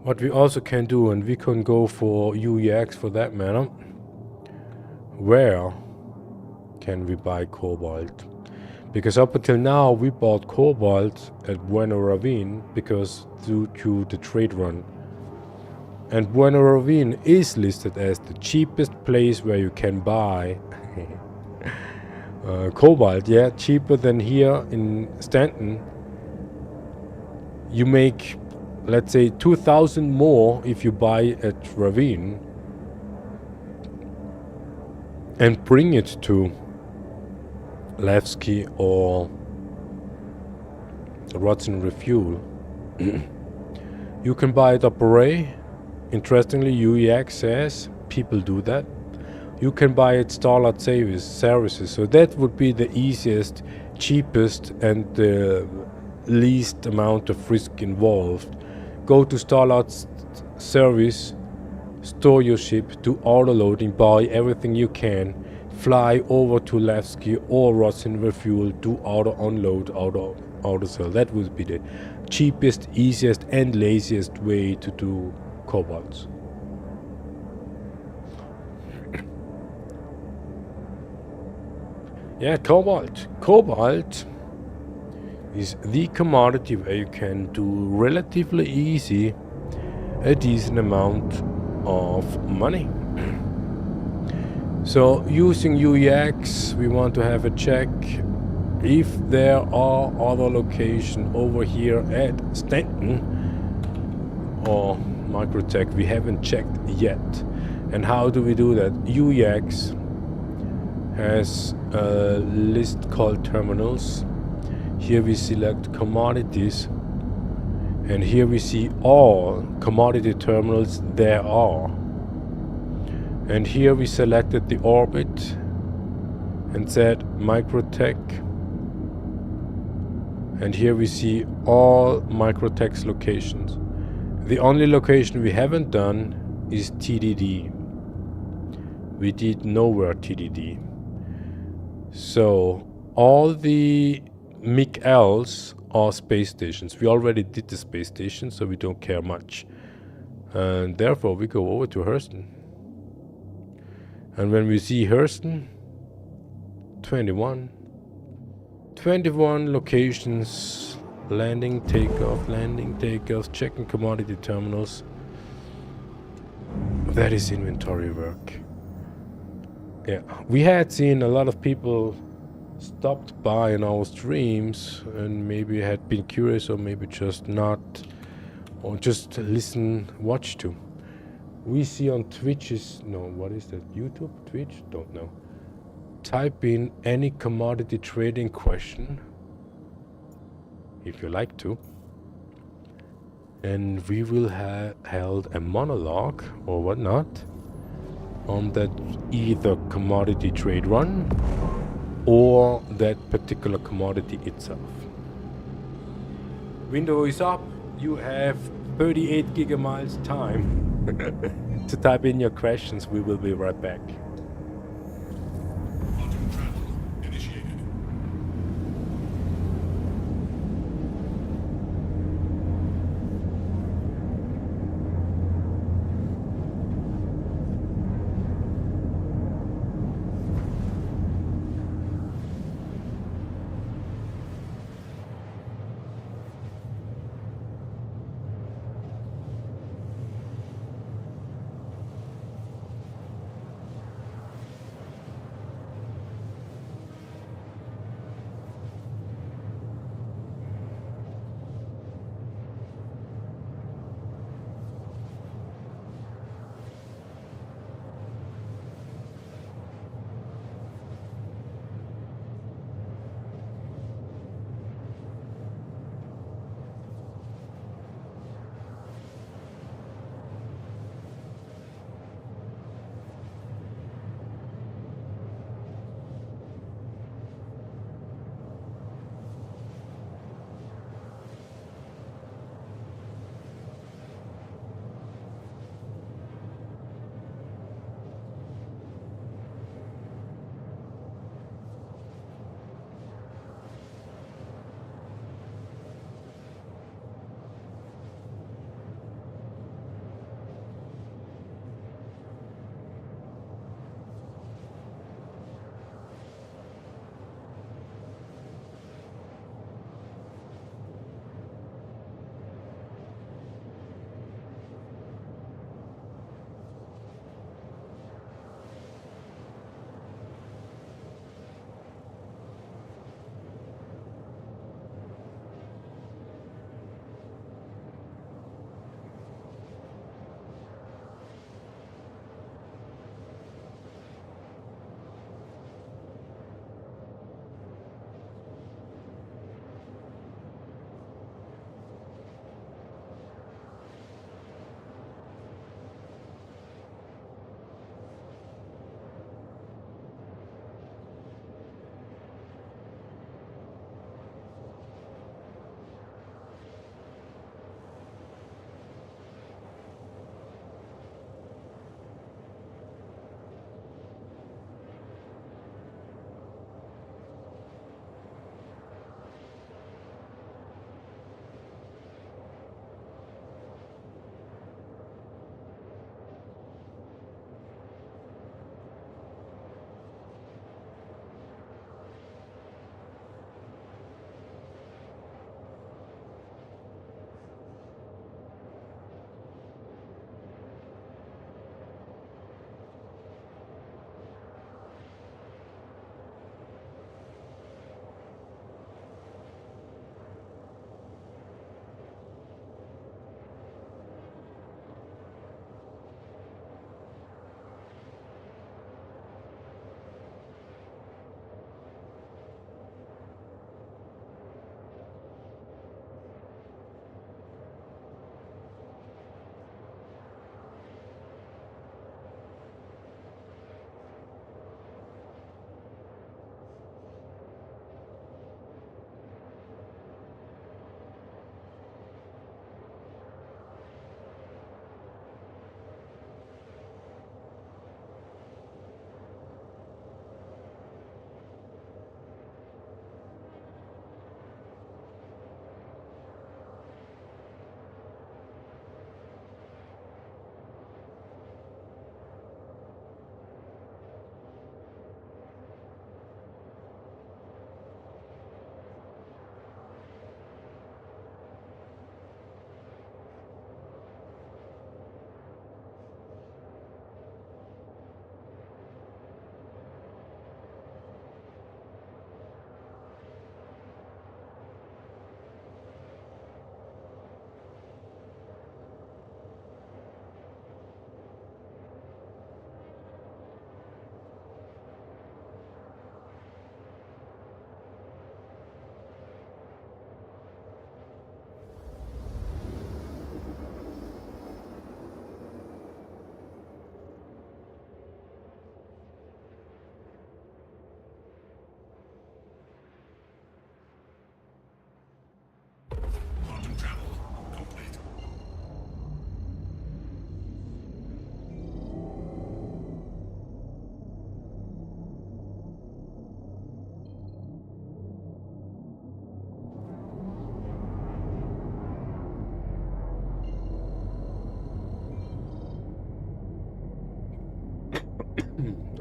What we also can do, and we can go for UEX for that matter, where can we buy cobalt? Because up until now we bought cobalt at Buena Ravine because due to the trade run. And Buena Ravine is listed as the cheapest place where you can buy cobalt. Yeah, cheaper than here in Stanton. You make, let's say, 2,000 more if you buy at Ravine and bring it to Levski or RATHON Refuel. You can buy it up Array. Interestingly, UEX says people do that. You can buy it Starlight services. So that would be the easiest, cheapest and the least amount of risk involved. Go to Starlight service, store your ship, do auto loading, buy everything you can, fly over to Levski or RATHON Refuel, do auto unload, auto sell. That would be the cheapest, easiest and laziest way to do cobalts. Yeah, cobalt. is the commodity where you can do relatively easy a decent amount of money. So using UEX, we want to have a check if there are other locations over here at Stanton or Microtech. We haven't checked yet. And how do we do that? UEX has a list called terminals. Here we select commodities, and here we see all commodity terminals there are. And here we selected the orbit and said Microtech, and here we see all Microtech's locations. The only location we haven't done is TDD. We did nowhere TDD. So all the MIG-Ls are space stations. We already did the space station, so we don't care much. And therefore we go over to Hurston. And when we see Hurston, 21 locations, landing, takeoff, checking commodity terminals. That is inventory work. Yeah, we had seen a lot of people stopped by in our streams and maybe had been curious, or maybe just not, or just listen, watch to. We see on Twitch is, no, what is that? YouTube? Twitch? Don't know. Type in any commodity trading question, if you like to, and we will have held a monologue or whatnot on that either commodity trade run or that particular commodity itself. Window is up. You have 38 gigamiles time to type in your questions. We will be right back.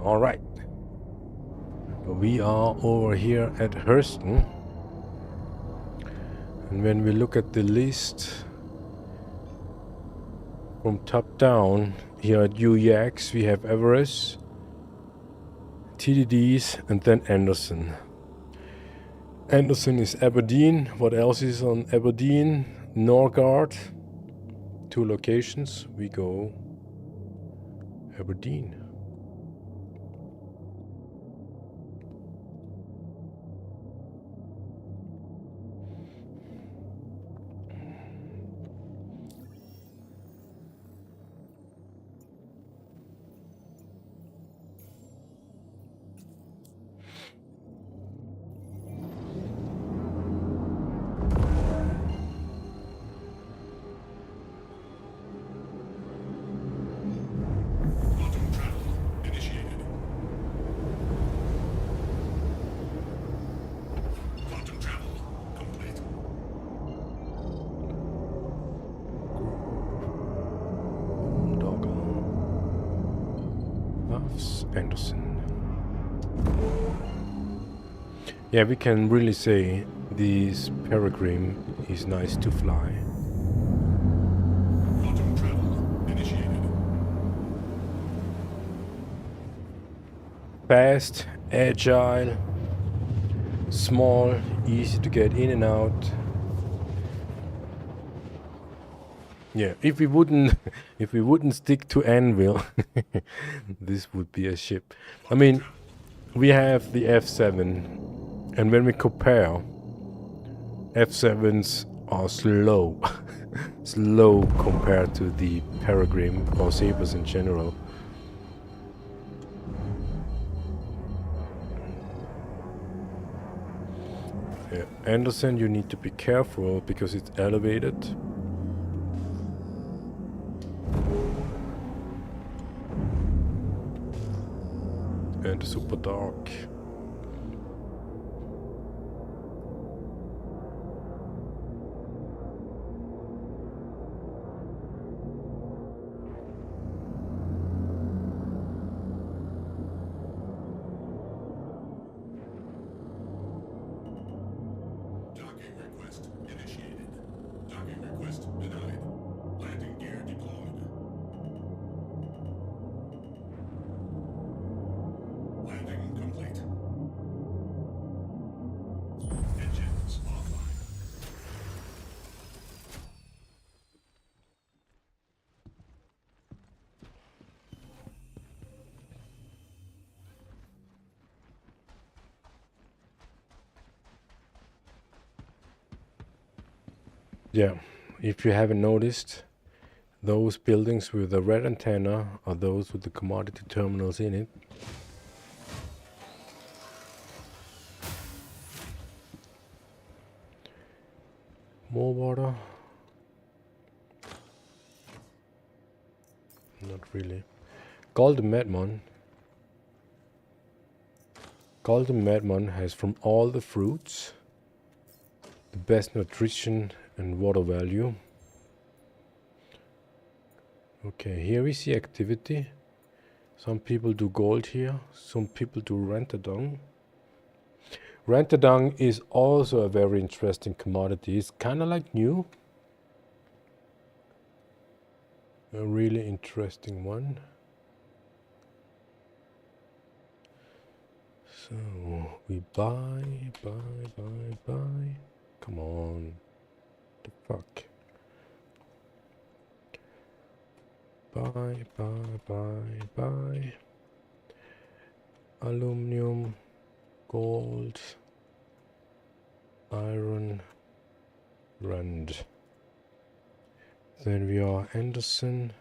All right. We are over here at Hurston. And when we look at the list from top down, here at UEX we have Everest, TDDs, and then Anderson. Anderson is Aberdeen. What else is on Aberdeen? Norgard. 2 locations. We go Aberdeen. Anderson. Yeah, we can really say this Peregrine is nice to fly. Fast, agile, small, easy to get in and out. Yeah, if we wouldn't stick to Anvil, this would be a ship. I mean, we have the F7, and when we compare, F7s are slow, slow compared to the Peregrine or Sabres in general. Yeah, Anderson, you need to be careful because it's elevated. And super dark. Docking request initiated. Docking request denied. Landing gear deployed. Landing complete. Engines offline. Yeah, if you haven't noticed, those buildings with the red antenna are those with the commodity terminals in it. More water? Not really. Golden Madmon. Golden Madmon has from all the fruits the best nutrition and water value. Okay, here we see activity. Some people do gold here, some people do rentadung. Rentadung is also a very interesting commodity. It's kind of like new. A really interesting one. So we buy. Come on. The fuck. Buy. Aluminum, gold, iron, rand. Then we are Anderson.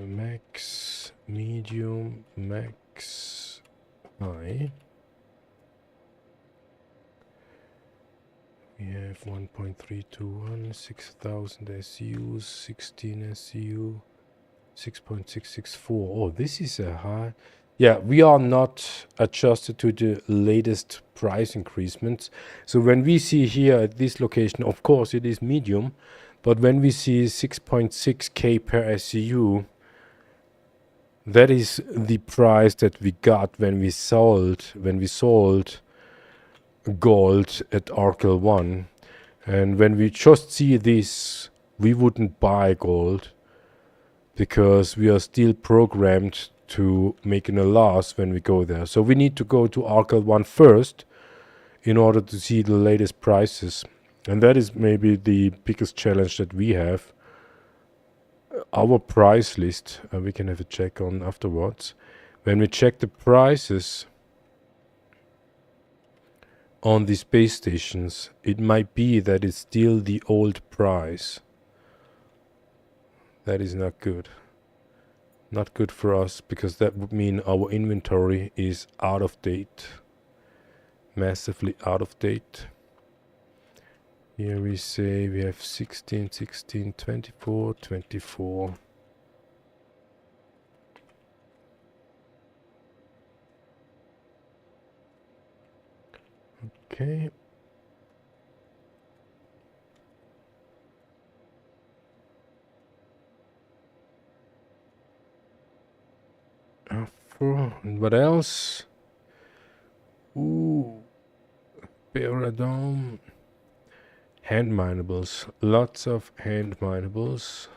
Max, medium, max, high. We have 1.321, 6,000 SU, 16 SU, 6.664. Oh, this is a high. Yeah, we are not adjusted to the latest price increasements. So when we see here at this location, of course it is medium, but when we see 6.6K per SCU, that is the price that we got when we sold gold at Arkel 1. And when we just see this, we wouldn't buy gold because we are still programmed to making a loss when we go there. So we need to go to Arkel 1 first in order to see the latest prices. And that is maybe the biggest challenge that we have. Our price list, we can have a check on afterwards. When we check the prices on these base stations, it might be that it's still the old price. That is not good. Not good for us, because that would mean our inventory is out of date. Massively out of date. Here we say we have 16, 16, 24, 24. Okay. And what else? Ooh. Paradome. Hand minables. Lots of hand minables.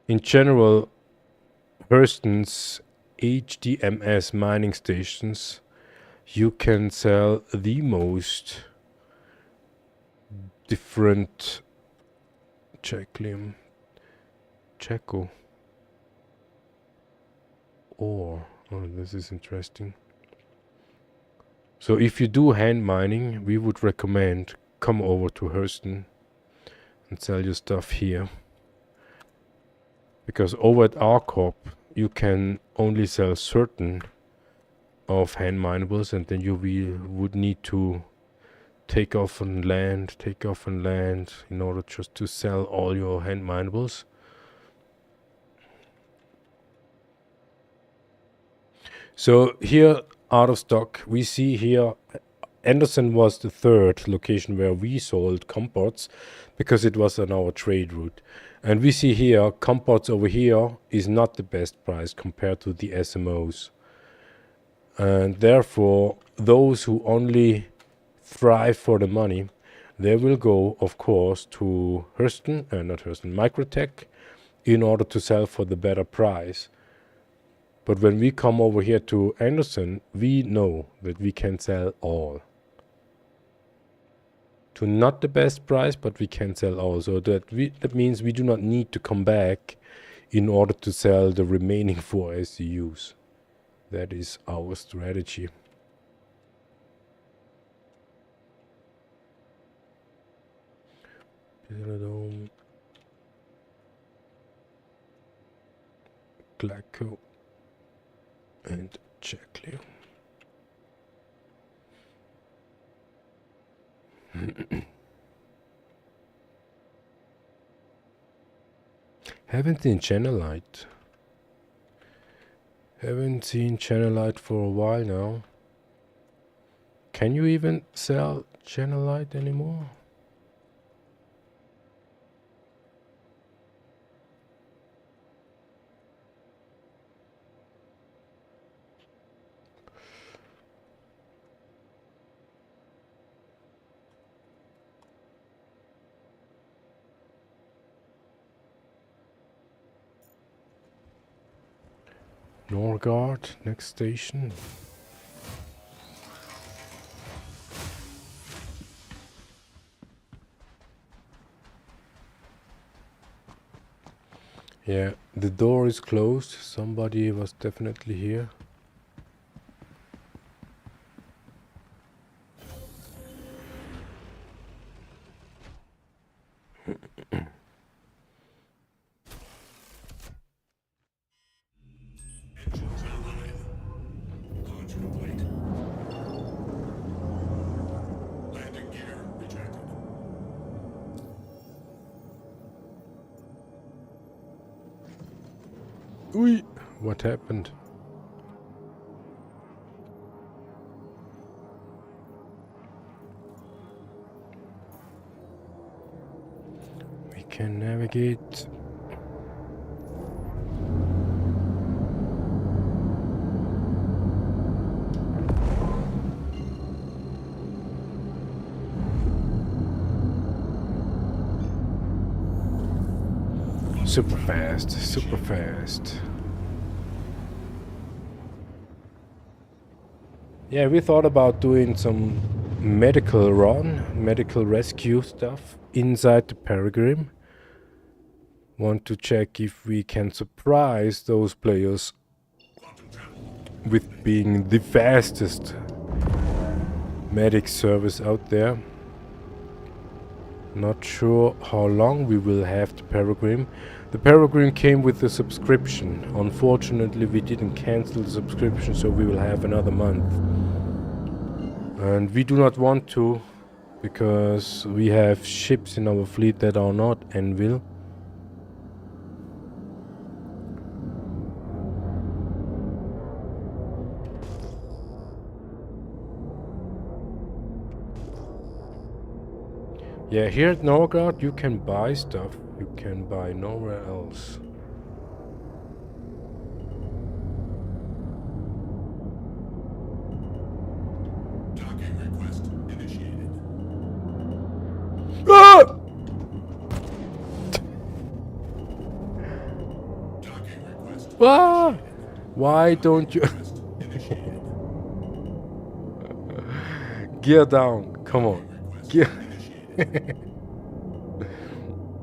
In general, Hurston's HDMS mining stations, you can sell the most different Checklium, Checo, ore. Oh, this is interesting. So if you do hand mining, we would recommend come over to Hurston and sell your stuff here. Because over at RCorp, you can only sell certain of hand minables, and then you would need to take off on land in order just to sell all your hand minables. So here, out of stock, we see here Anderson was the third location where we sold compots because it was on our trade route. And we see here, compots over here is not the best price compared to the SMOs. And therefore, those who only thrive for the money, they will go, of course, to Microtech in order to sell for the better price. But when we come over here to Anderson, we know that we can sell all. To not the best price, but we can sell all. So that means we do not need to come back in order to sell the remaining 4 SCUs. That is our strategy. Glaco and Checklium. Haven't seen Channelite. Haven't seen Channelite for a while now. Can you even sell Channelite anymore? Norgard, next station. Yeah, the door is closed. Somebody was definitely here. What happened? can navigate. Super fast, super fast. Yeah, we thought about doing some medical rescue stuff inside the Peregrine. Want to check if we can surprise those players with being the fastest medic service out there. Not sure how long we will have the Peregrine. The Peregrine came with a subscription. Unfortunately, we didn't cancel the subscription, so we will have another month. And we do not want to, because we have ships in our fleet that are not Anvil. Yeah, here at Norgard you can buy stuff you can buy nowhere else. Docking request initiated. Ah! Docking request Ah! Why don't you initiated. gear down? Come on, gear.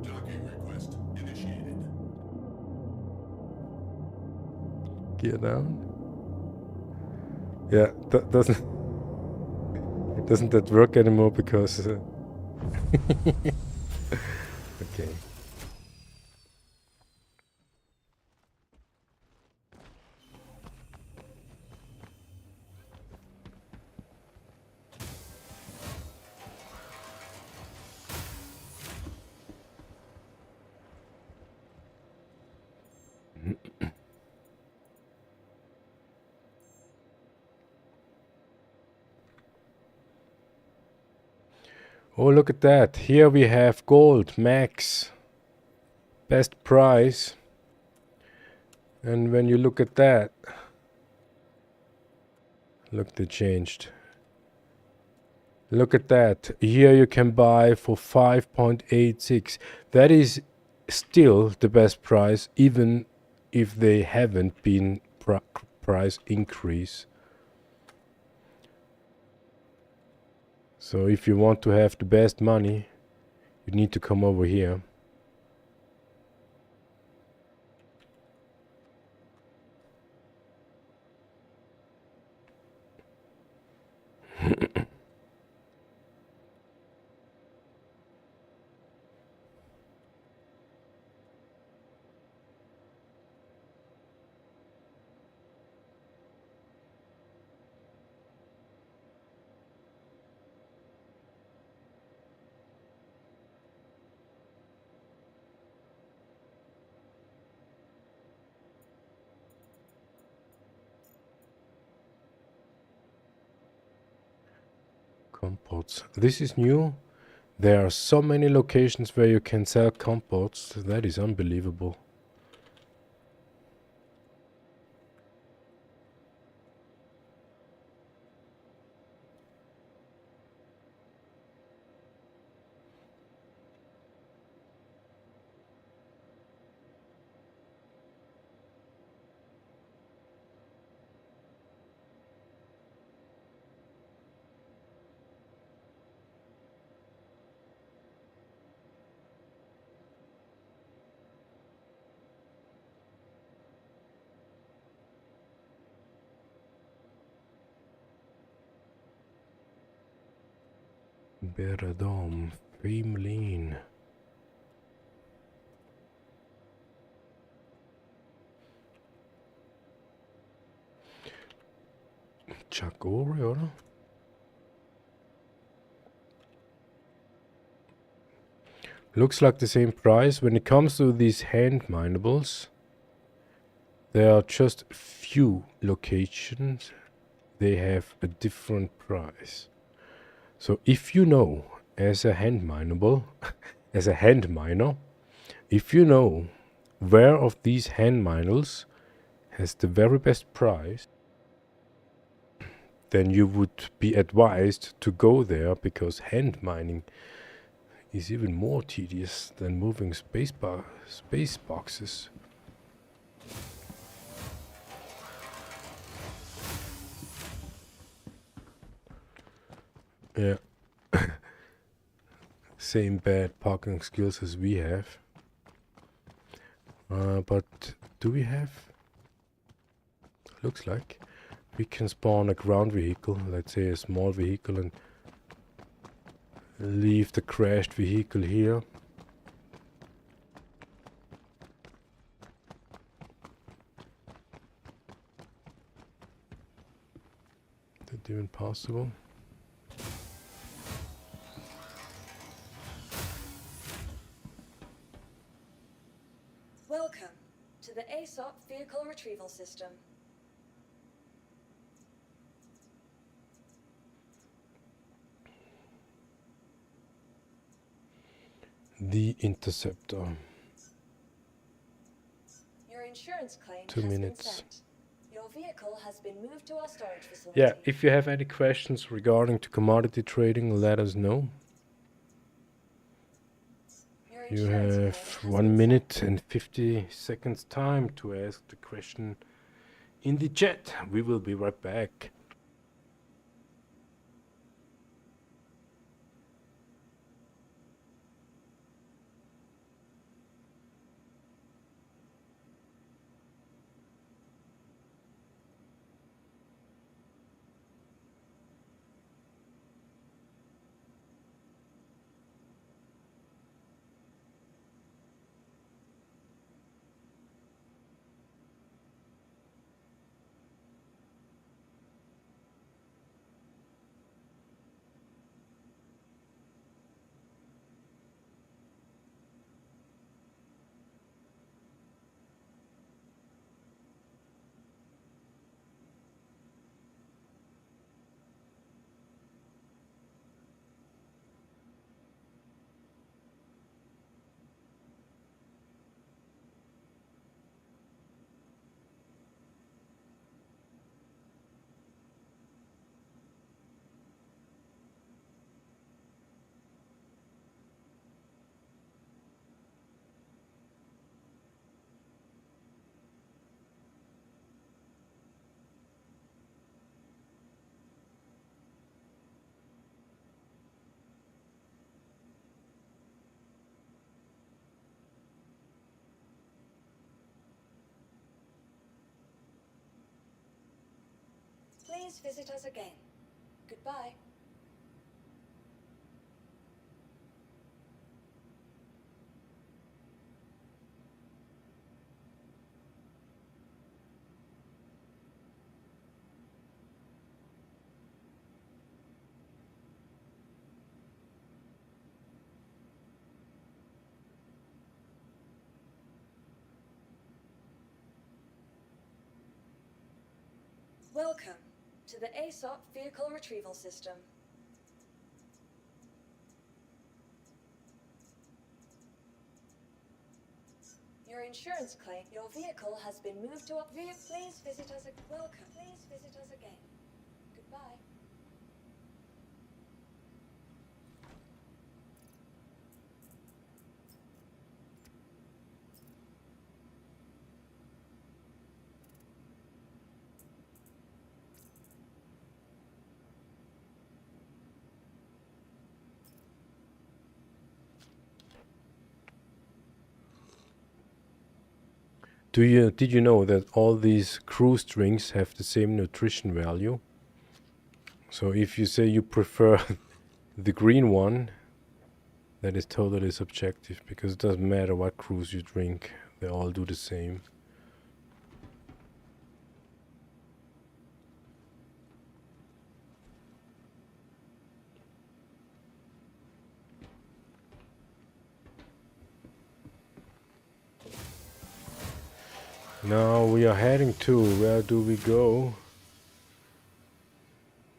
Docking request initiated. Gear down. Yeah, that doesn't that work anymore because okay. Oh, look at that. Here we have gold, max, best price. And when you look at that, look, they changed. Look at that. Here you can buy for 5.86. That is still the best price, even if they haven't been price increase. So if you want to have the best money, you need to come over here. Compots. This is new. There are so many locations where you can sell compots. That is unbelievable. Beradom, Freemlean. Chakori, oder? Looks like the same price. When it comes to these hand minables, there are just few locations. They have a different price. So if you know, as a hand minable, as a hand miner, if you know where of these hand miners has the very best price, then you would be advised to go there, because hand mining is even more tedious than moving space boxes. Yeah. Same bad parking skills as we have. But do we have? Looks like we can spawn a ground vehicle, let's say a small vehicle, and leave the crashed vehicle here. Is that even possible? Welcome to the ASOP Vehicle Retrieval System. The Interceptor. Your insurance claim 2 has minutes. been sent. Your vehicle has been moved to our storage facility. Yeah, if you have any questions regarding to commodity trading, let us know. Your You insurance claim have has 1 been minute and 50 seconds time to ask the question in the chat. We will be right back. Please visit us again. Goodbye. Welcome to the ASOP Vehicle Retrieval System. Your insurance claim. Your vehicle has been moved to a Please visit us. Welcome. Please visit us again. Goodbye. Did you know that all these crew strings have the same nutrition value? So if you say you prefer the green one, that is totally subjective, because it doesn't matter what crews you drink, they all do the same. Now we are heading to, where do we go?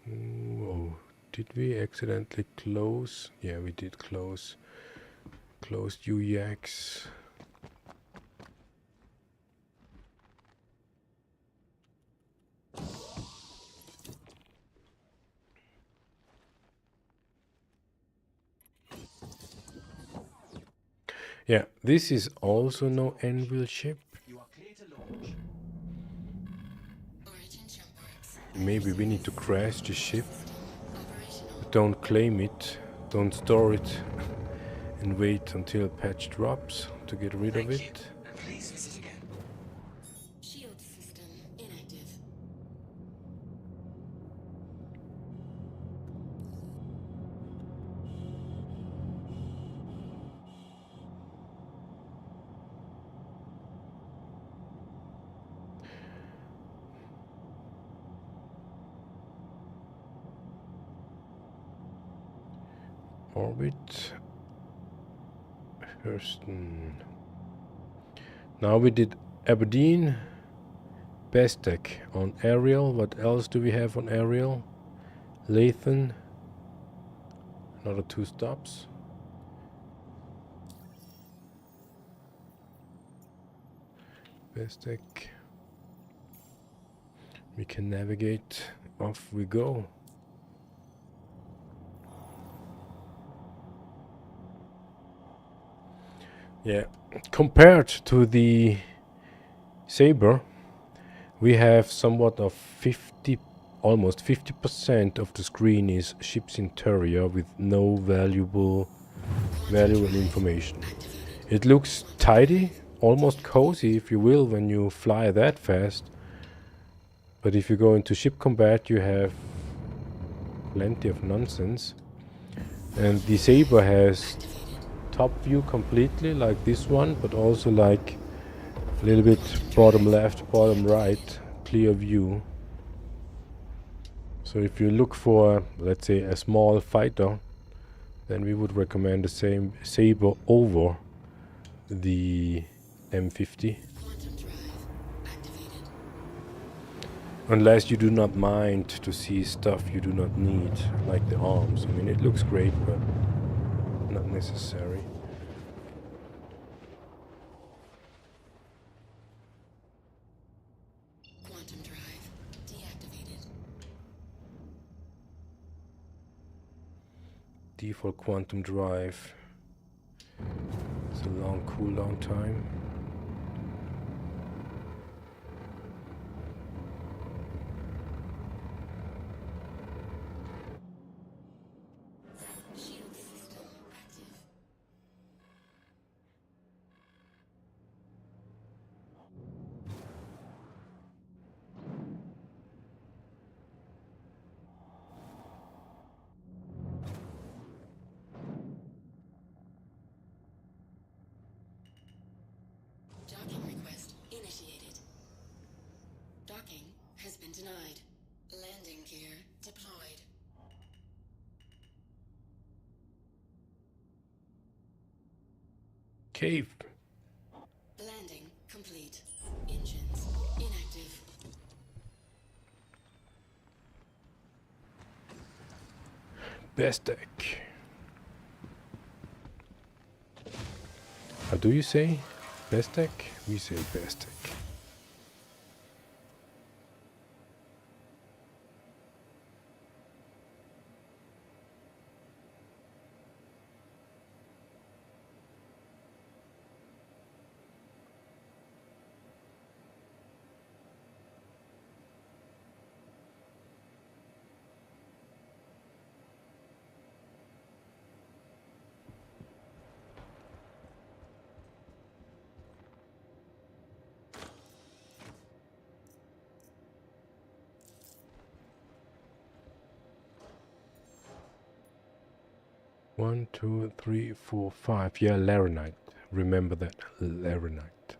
Whoa, did we accidentally close? Yeah, we did close. Closed UEX. Yeah, this is also no Anvil chip. Maybe we need to crash the ship. But don't claim it, don't store it, and wait until patch drops to get rid of it. Please visit again. Shield system inactive. Orbit. Hurston. Now we did Aberdeen. Bestec on aerial. What else do we have on aerial? Lathan. Another 2 stops. Bestec. We can navigate. Off we go. Yeah, compared to the Sabre, we have somewhat of 50, almost 50% of the screen is ship's interior with no valuable information. It looks tidy, almost cozy if you will, when you fly that fast. But if you go into ship combat, you have plenty of nonsense. And the Sabre has top view completely like this one, but also like a little bit bottom left, bottom right, clear view. So if you look for, let's say, a small fighter, then we would recommend the same Sabre over the M50. Unless you do not mind to see stuff you do not need, like the arms. I mean, it looks great, but not necessary. Quantum drive deactivated. Default quantum drive. It's a long cooldown time. Shield system active. Docking request initiated. Docking has been denied. Landing gear deployed. Cave. Landing complete. Engines inactive. Bestec. How do you say? Bestec? We say Bestec. One, two, three, four, five. Yeah, Laranite. Remember that. Laranite.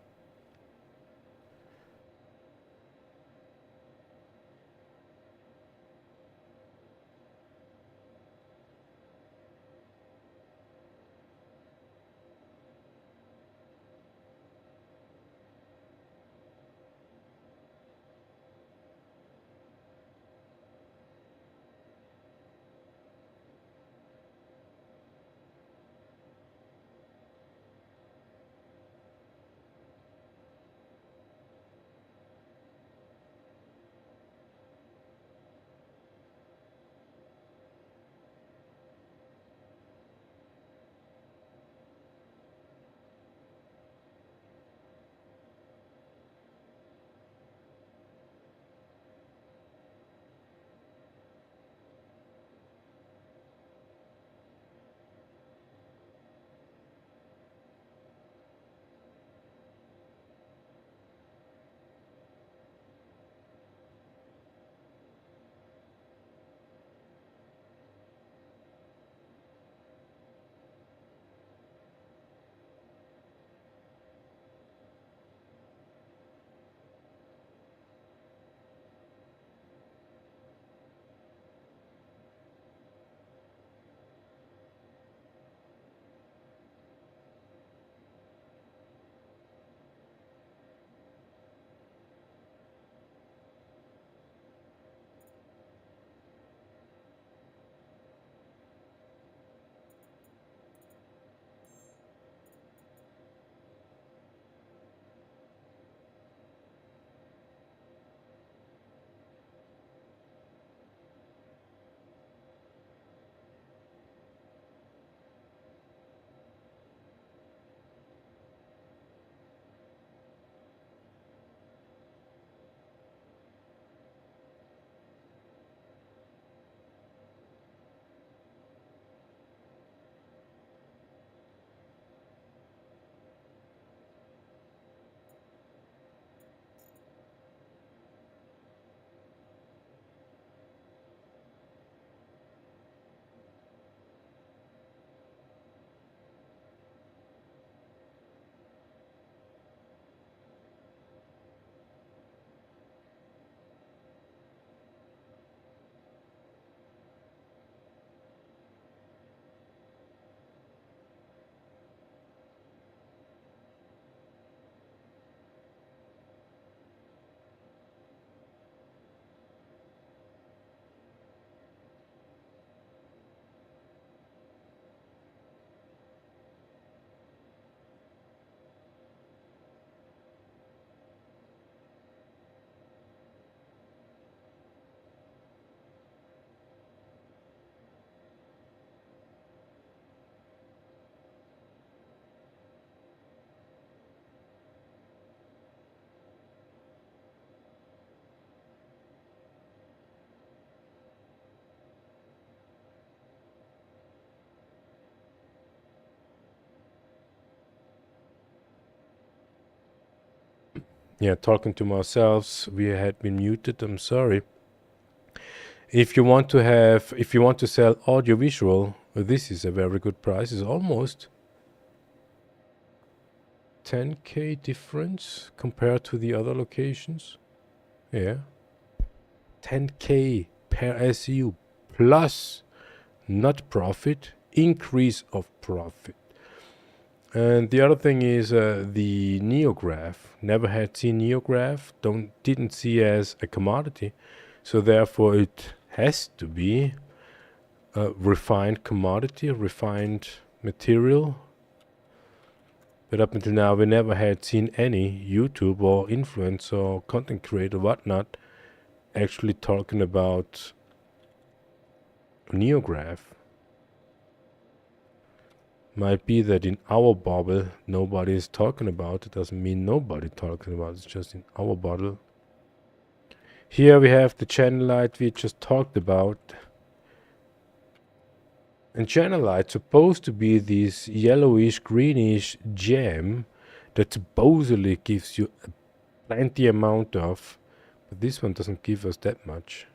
Yeah, talking to ourselves. We had been muted. I'm sorry. If you want to sell audiovisual, this is a very good price. It's almost 10K difference compared to the other locations. Yeah. 10K per SU plus not profit, increase of profit. And the other thing is the Neograph. Never had seen Neograph, didn't see as a commodity, so therefore it has to be a refined commodity, refined material. But up until now, we never had seen any YouTube or influencer or content creator, whatnot, actually talking about Neograph. Might be that in our bubble nobody is talking about it. Doesn't mean nobody talking about it. It's just in our bubble. Here we have the channel light we just talked about. And channel light supposed to be this yellowish greenish gem that supposedly gives you a plenty amount of, but this one doesn't give us that much.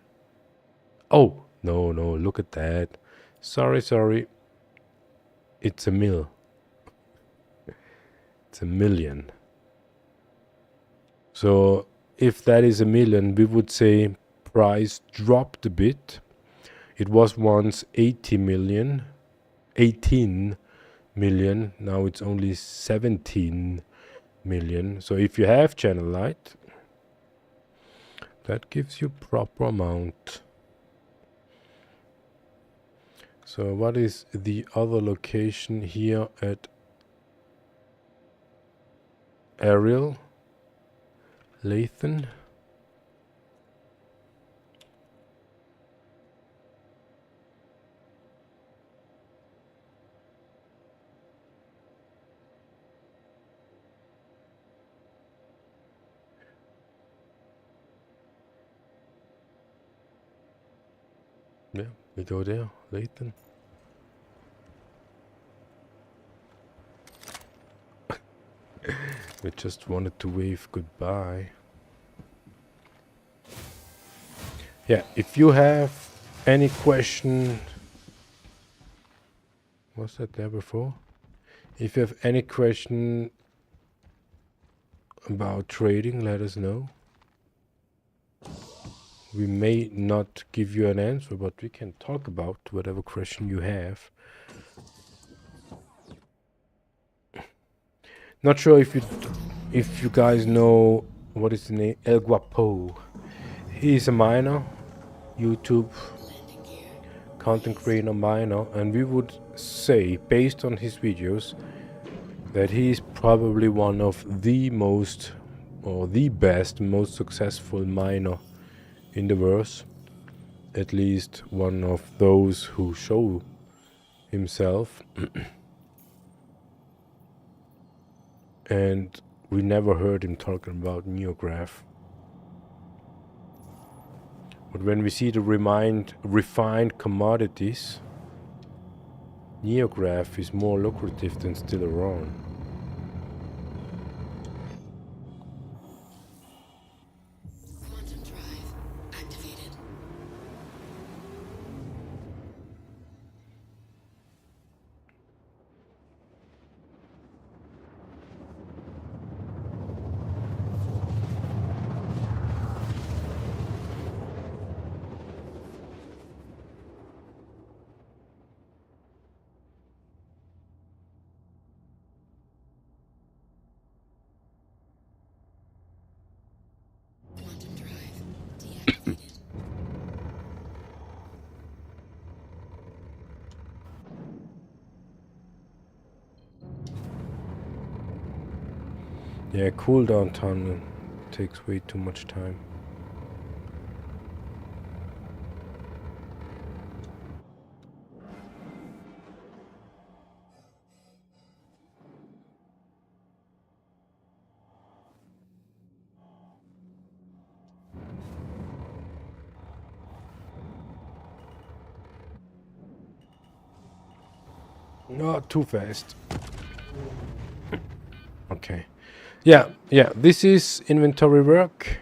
Oh no, look at that. Sorry. It's a mil. It's a million. So if that is a million, we would say price dropped a bit. It was once 18 million. Now it's only 17 million. So if you have channel light, that gives you proper amount. So what is the other location here at Ariel? Lathan? Yeah, we go there, Lathan. We just wanted to wave goodbye. Yeah, if you have any question, was that there before? If you have any question about trading, let us know. We may not give you an answer, but we can talk about whatever question you have. Not sure if you guys know what is the name, El Guapo. He's a miner, YouTube content creator miner, and we would say, based on his videos, that he is probably one of the most, or the best, most successful miner in the verse. At least one of those who show himself. And we never heard him talking about Neograph. But when we see the refined commodities, Neograph is more lucrative than still around. Quantum drive activated. Quantum drive deactivated. Yeah, cooldown tunnel takes way too much time. Not too fast. Okay. Yeah, this is inventory work.